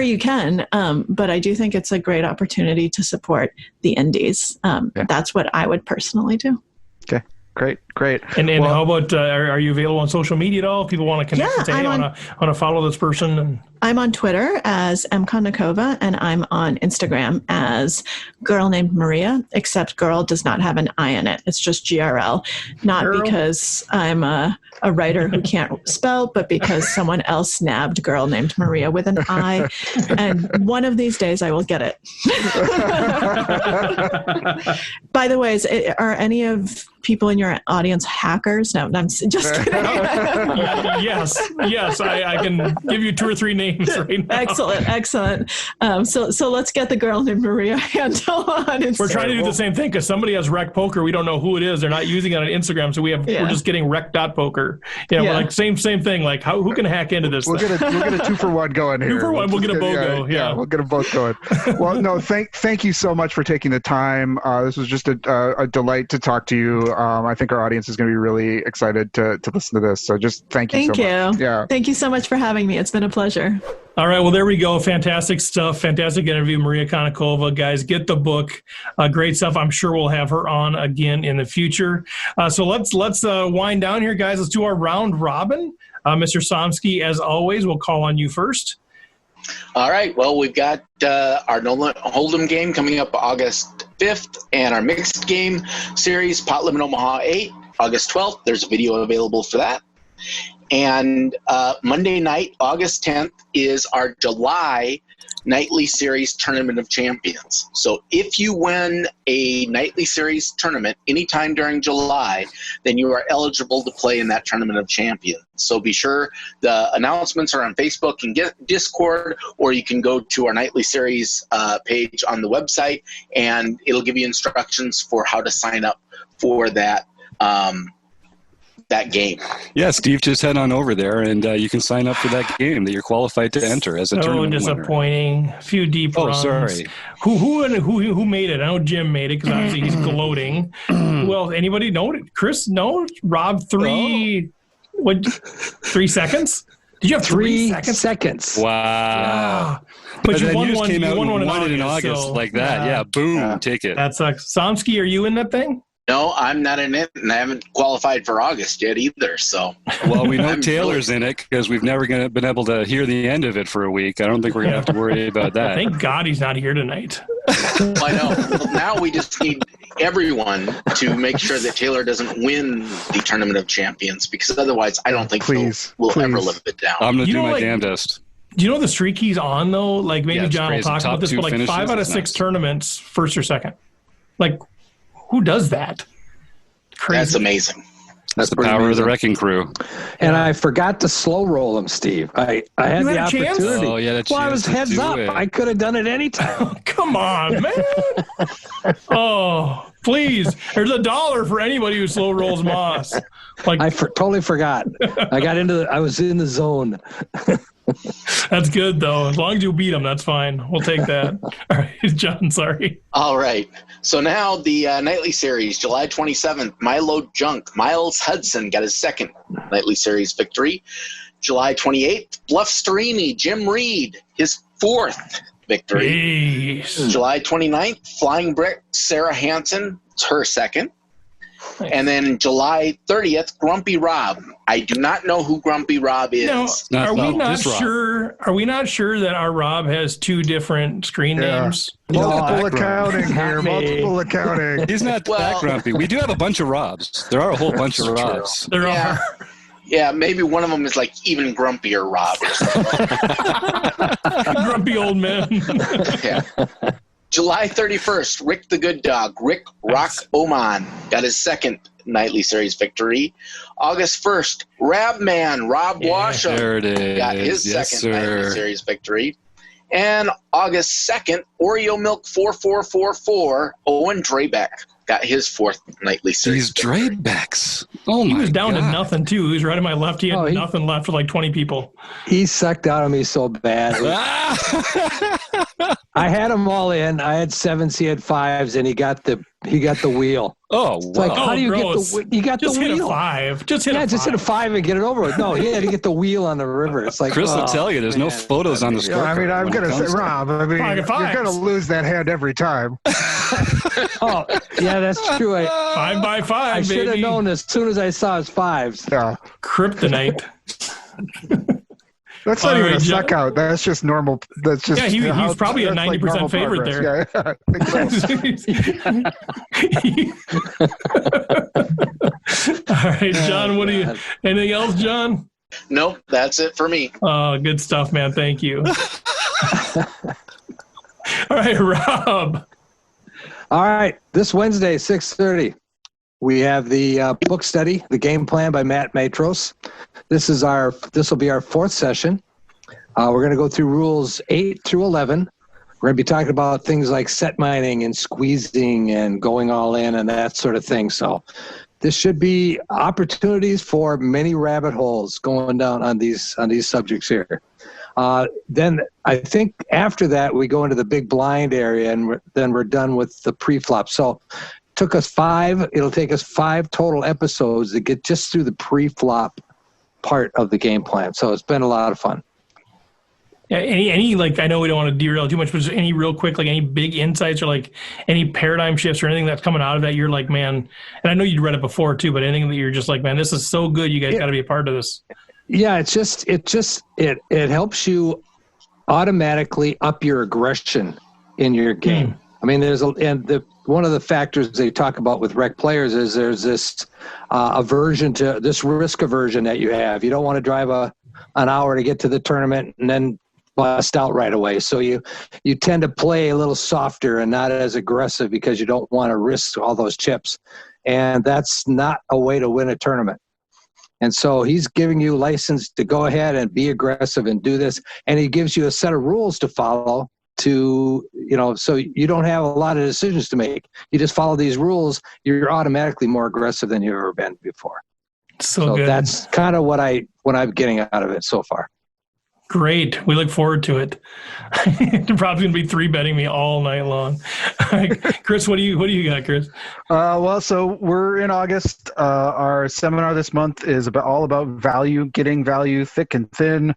you can. But I do think it's a great opportunity to support the indies. That's what I would personally do. Okay.
Great.
And how about, are you available on social media at all? If people want to connect and say, hey, I want to follow this person.
I'm on Twitter as Konnikova, and I'm on Instagram as Girl Named Maria, except girl does not have an I in it. It's just GRL. Not girl. Because I'm a writer who can't spell, but because someone else nabbed Girl Named Maria with an I. And one of these days I will get it. By the way, are any of people in your audience hackers? No, I'm just kidding.
Yes, I can give you 2 or 3 names right now.
Excellent. So let's get the Girl Named Maria handle on Instagram.
We're trying to do the same thing because somebody has Rec Poker. We don't know who it is. They're not using it on Instagram, so we're just getting rec.poker. We're like same thing. Like who can hack into this?
We'll get a 2-for-1 going here.
2-for-1. We'll get a BOGO. Yeah,
we'll get them both going. Well, no, thank you so much for taking the time. This was just a delight to talk to you. I think our audience is going to be really excited to listen to this. So just thank you so much. Yeah.
Thank you so much for having me. It's been a pleasure.
All right. Well, there we go. Fantastic stuff. Fantastic interview. Maria Konnikova. Guys, get the book. Great stuff. I'm sure we'll have her on again in the future. So let's wind down here, guys. Let's do our round robin. Mr. Somsky, as always, we'll call on you first.
All right. Well, we've got our No Limit Hold'em game coming up August 5th and our mixed game series, Pot Limit Omaha 8, August 12th. There's a video available for that. And Monday night, August 10th, is our July Nightly Series Tournament of Champions. So if you win a Nightly Series tournament anytime during July, then you are eligible to play in that Tournament of Champions. So be sure the announcements are on Facebook and Discord, or you can go to our Nightly Series page on the website, and it'll give you instructions for how to sign up for that game.
Yeah, Steve, just head on over there and you can sign up for that game that you're qualified to enter as a tournament winner.
Disappointing. A few deep runs.
Sorry.
Who made it? I know Jim made it because obviously he's gloating. Well, anybody know it? Chris, no? Rob, 3 seconds? Did you have 3 seconds?
Wow.
Yeah. But you won one. You won one
in August like that. Yeah, boom, take it.
That sucks. Somsky, are you in that thing?
No, I'm not in it, and I haven't qualified for August yet either. So,
well, we know Taylor's in it because we've never been able to hear the end of it for a week. I don't think we're going to have to worry about that.
Thank God he's not here tonight.
Well, I know. Well, now we just need everyone to make sure that Taylor doesn't win the Tournament of Champions, because otherwise I don't think we'll ever live it down.
I'm going to do my damnedest.
Do you know the streak he's on, though? Like, maybe John will talk about this, but like 5 out of 6 tournaments, first or second. Like, who does that? Crazy.
That's amazing.
That's the power of the Wrecking Crew.
And I forgot to slow roll him, Steve. I had the opportunity.
Oh, yeah,
well, I was heads up. I could have done it anytime.
Oh, come on, man. Oh, please. There's $1 for anybody who slow rolls Moss. Like,
I totally forgot. I was in the zone.
That's good, though. As long as you beat him, that's fine. We'll take that. All right, John, sorry.
All right. So now the Nightly Series, July 27th, Milo Junk. Miles Hudson got his second Nightly Series victory. July 28th, Bluff Sterini, Jim Reed, his fourth victory.
Jeez.
July 29th, Flying Brick, Sarah Hansen. It's her second. And then July 30th, Grumpy Rob. I do not know who Grumpy Rob is.
Now, are we not
this Rob.
sure? Are we not sure that our Rob has two different screen names?
Multiple accounting here. Multiple accounting.
He's not that grumpy. We do have a bunch of Robs. There are a whole bunch of Robs.
There are.
Yeah, maybe one of them is like even grumpier Rob or something.
Grumpy old men.
Yeah. July 31st, Rick the Good Dog, Rick Rock Oman, got his second nightly series victory. August 1st, Rabman, Rob Washam,
There it is.
got his
Yes,
second nightly
sir.
series victory. And August 2nd, Oreo Milk 4444, Owen Drabeck got his fourth nightly series
These
victory.
Draybacks. Oh my
He was down to
God.
nothing too. He was right on my left. He had
he-
nothing left for like 20 people.
He sucked out of me so bad. I had them all in. I had 7s, he had 5s, and he got the wheel.
Oh,
It's like,
wow.
how do you
gross.
get the? You got
Just
the
hit a
wheel.
5. Just hit
Yeah,
a 5.
just hit a 5 and get it over with. No, he had to get the wheel on the river. It's like
Chris will
oh,
tell you, there's no
man.
photos on the score.
Yeah, I mean, I'm gonna say, Rob. I mean,
Pocket
you're
fives.
gonna lose that hand every time.
Oh, yeah, that's true.
5 by 5,
I should have
baby.
known as soon as I saw his 5s.
Yeah,
Kryptonite.
that's not
All
even
right,
a suck out. That's just normal. That's just
Yeah, he's
how-
probably a
that's like
90%
normal
favorite
progress. Yeah,
All right, John, what do you, anything else, John?
Nope, that's it for me.
Oh, good stuff, man. Thank you. All right, Rob.
All right, this Wednesday, 6:30, we have the book study, The Game Plan by Matt Matros. This will be our fourth session. We're going to go through rules 8 through 11. We're going to be talking about things like set mining and squeezing and going all in and that sort of thing. So this should be opportunities for many rabbit holes going down on these subjects here. Then I think after that, we go into the big blind area, and then we're done with the pre-flop. So it'll take us 5 total episodes to get just through the pre-flop part of the game plan. So it's been a lot of fun.
Yeah, any like, I know we don't want to derail too much, but just any real quick, like any big insights or like any paradigm shifts or anything that's coming out of that, you're like, man, and I know you'd read it before too, but anything that you're just like, man, this is so good. You guys got to be a part of this.
Yeah, it helps you automatically up your aggression in your game. I mean, one of the factors they talk about with rec players is there's this aversion to this risk aversion that you have. You don't want to drive an hour to get to the tournament and then bust out right away. So you tend to play a little softer and not as aggressive because you don't want to risk all those chips. And that's not a way to win a tournament. And so he's giving you license to go ahead and be aggressive and do this. And he gives you a set of rules to follow so you don't have a lot of decisions to make. You just follow these rules. You're automatically more aggressive than you've ever been before.
So good.
That's kind of what I'm getting out of it so far.
Great. We look forward to it. You're probably going to be 3-betting me all night long. Chris, what do you got, Chris?
Well, so we're in August. Our seminar this month is all about value, getting value thick and thin,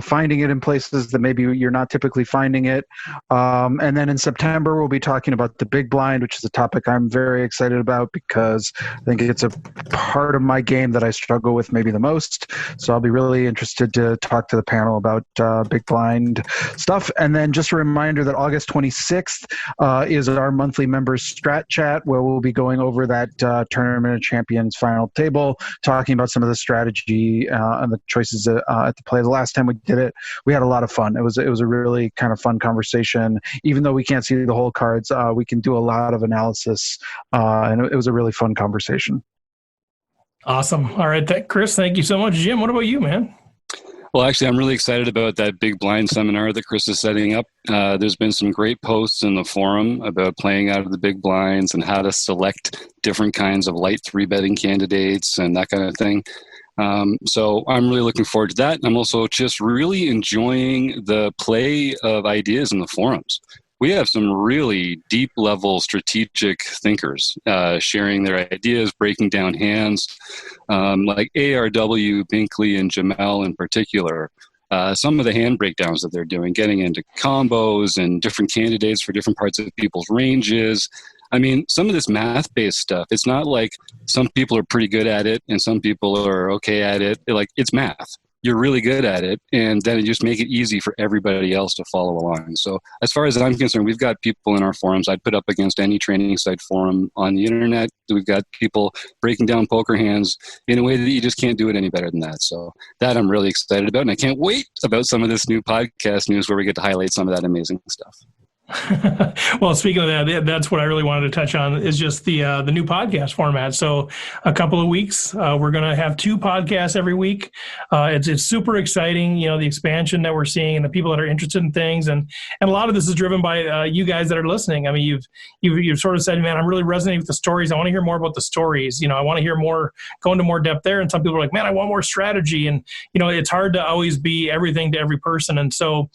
finding it in places that maybe you're not typically finding it. And then in September, we'll be talking about the big blind, which is a topic I'm very excited about because I think it's a part of my game that I struggle with maybe the most. So I'll be really interested to talk to the panel about big blind stuff. And then just a reminder that August 26th is our monthly members strat chat, where we'll be going over that Tournament of Champions final table, talking about some of the strategy and the choices at the play. The last time we did it, we had a lot of fun. It was a really kind of fun conversation. Even though we can't see the whole cards, we can do a lot of analysis, and it was a really fun conversation.
Awesome. All right, Chris, thank you so much. Jim, what about you, man?
Well, actually, I'm really excited about that big blind seminar that Chris is setting up. There's been some great posts in the forum about playing out of the big blinds and how to select different kinds of light 3-betting candidates and that kind of thing. So I'm really looking forward to that. I'm also just really enjoying the play of ideas in the forums. We have some really deep level strategic thinkers sharing their ideas, breaking down hands, like ARW, Binkley, and Jamel in particular some of the hand breakdowns that they're doing, getting into combos and different candidates for different parts of people's ranges. I mean, some of this math-based stuff, it's not like some people are pretty good at it and some people are okay at it. Like, it's math. You're really good at it, and then you just make it easy for everybody else to follow along. So as far as I'm concerned, we've got people in our forums I'd put up against any training site forum on the internet. We've got people breaking down poker hands in a way that you just can't do it any better than that. So that I'm really excited about, and I can't wait about some of this new podcast news where we get to highlight some of that amazing stuff.
Well, speaking of that, that's what I really wanted to touch on is just the new podcast format. So a couple of weeks, we're going to have 2 podcasts every week. It's super exciting, the expansion that we're seeing and the people that are interested in things. And a lot of this is driven by you guys that are listening. I mean, you've sort of said, man, I'm really resonating with the stories. I want to hear more about the stories. I want to hear more, go into more depth there. And some people are like, man, I want more strategy. And, it's hard to always be everything to every person. And so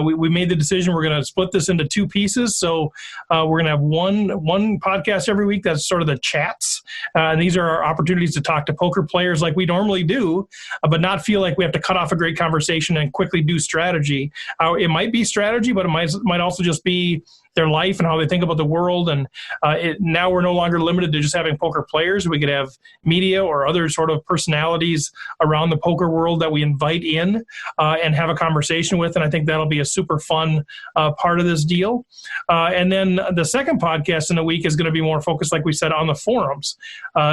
we made the decision, we're going to split this into 2 pieces. So we're going to have one podcast every week. That's sort of the chats. And these are our opportunities to talk to poker players like we normally do, but not feel like we have to cut off a great conversation and quickly do strategy. It might be strategy, but it might also just be their life and how they think about the world. And now we're no longer limited to just having poker players. We could have media or other sort of personalities around the poker world that we invite in and have a conversation with. And I think that'll be a super fun part of this deal. And then the second podcast in the week is going to be more focused, like we said, on the forums.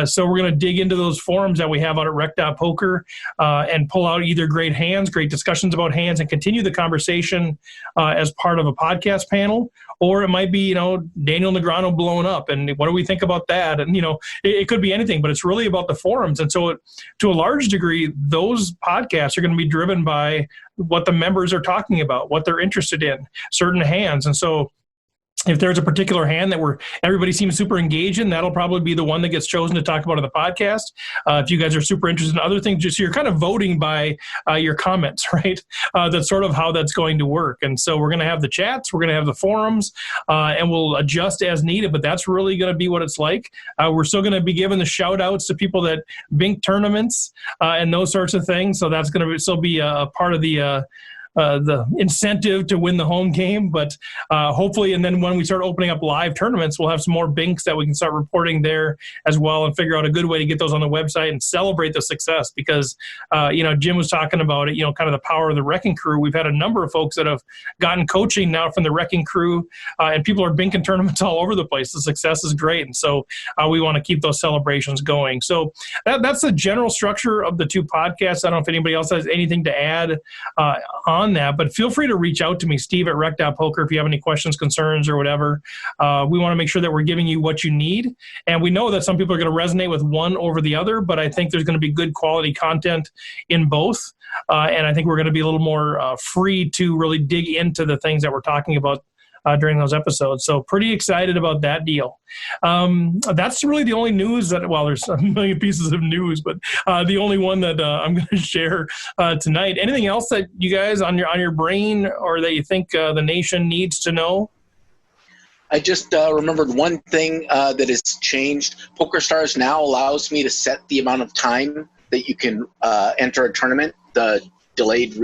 So we're going to dig into those forums that we have out at rec.poker and pull out either great hands, great discussions about hands, and continue the conversation as part of a podcast panel. Or it might be, Daniel Negreanu blown up, and what do we think about that? And, it could be anything, but it's really about the forums. And so to a large degree, those podcasts are going to be driven by what the members are talking about, what they're interested in, certain hands. And so if there's a particular hand that everybody seems super engaged in, that'll probably be the one that gets chosen to talk about on the podcast. If you guys are super interested in other things, just you're kind of voting by your comments, right? That's sort of how that's going to work. And so we're going to have the chats, we're going to have the forums, and we'll adjust as needed, but that's really going to be what it's like. We're still going to be giving the shout outs to people that bink tournaments and those sorts of things. So that's going to still be a part of the incentive to win the home game, but hopefully, and then when we start opening up live tournaments, we'll have some more binks that we can start reporting there as well and figure out a good way to get those on the website and celebrate the success because, Jim was talking about it, kind of the power of the Wrecking Crew. We've had a number of folks that have gotten coaching now from the Wrecking Crew and people are binking tournaments all over the place. The success is great. And so we want to keep those celebrations going. So that's the general structure of the 2 podcasts. I don't know if anybody else has anything to add on that, but feel free to reach out to me, Steve at rec.poker, if you have any questions, concerns, or whatever. We want to make sure that we're giving you what you need. And we know that some people are going to resonate with one over the other, but I think there's going to be good quality content in both. And I think we're going to be a little more free to really dig into the things that we're talking about during those episodes. So pretty excited about that deal. That's really the only news there's a million pieces of news, but the only one that I'm going to share tonight. Anything else that you guys on your brain or that you think the nation needs to know?
I just remembered one thing that has changed. PokerStars now allows me to set the amount of time that you can enter a tournament, the delayed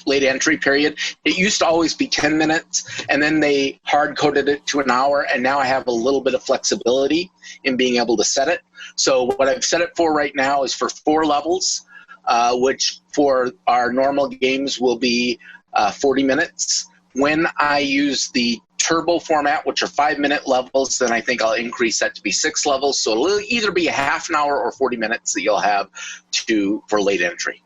late entry period. It used to always be 10 minutes, and then they hard-coded it to an hour, and now I have a little bit of flexibility in being able to set it. So what I've set it for right now is for 4 levels, which for our normal games will be 40 minutes. When I use the turbo format, which are 5-minute levels, then I think I'll increase that to be 6 levels. So it'll either be a half an hour or 40 minutes that you'll have for late entry.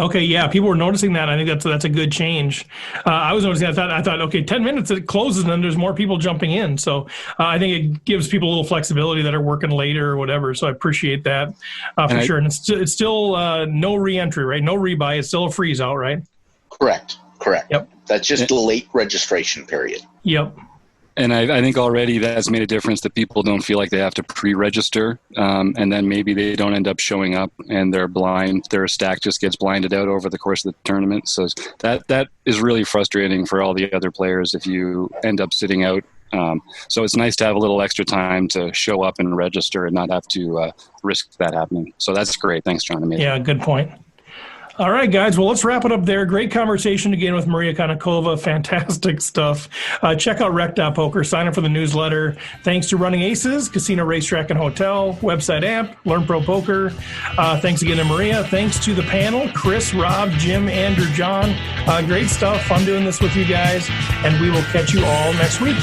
Okay, yeah, people were noticing that. I think that's a good change. I was noticing. I thought, okay, 10 minutes it closes, and then there's more people jumping in. So I think it gives people a little flexibility that are working later or whatever. So I appreciate that for sure. And it's still no re-entry, right? No rebuy. It's still a freeze out, right?
Correct.
Yep.
That's just the late registration period.
Yep.
And I think already that's made a difference that people don't feel like they have to pre-register, and then maybe they don't end up showing up and they're blind. Their stack just gets blinded out over the course of the tournament. So that is really frustrating for all the other players if you end up sitting out. So it's nice to have a little extra time to show up and register and not have to risk that happening. So that's great. Thanks, John.
Yeah, good point. All right, guys. Well, let's wrap it up there. Great conversation again with Maria Konnikova. Fantastic stuff. Check out rec.poker. Sign up for the newsletter. Thanks to Running Aces, Casino, Racetrack, and Hotel, website app, Learn Pro Poker. Thanks again to Maria. Thanks to the panel, Chris, Rob, Jim, Andrew, John. Great stuff. Fun doing this with you guys. And we will catch you all next week.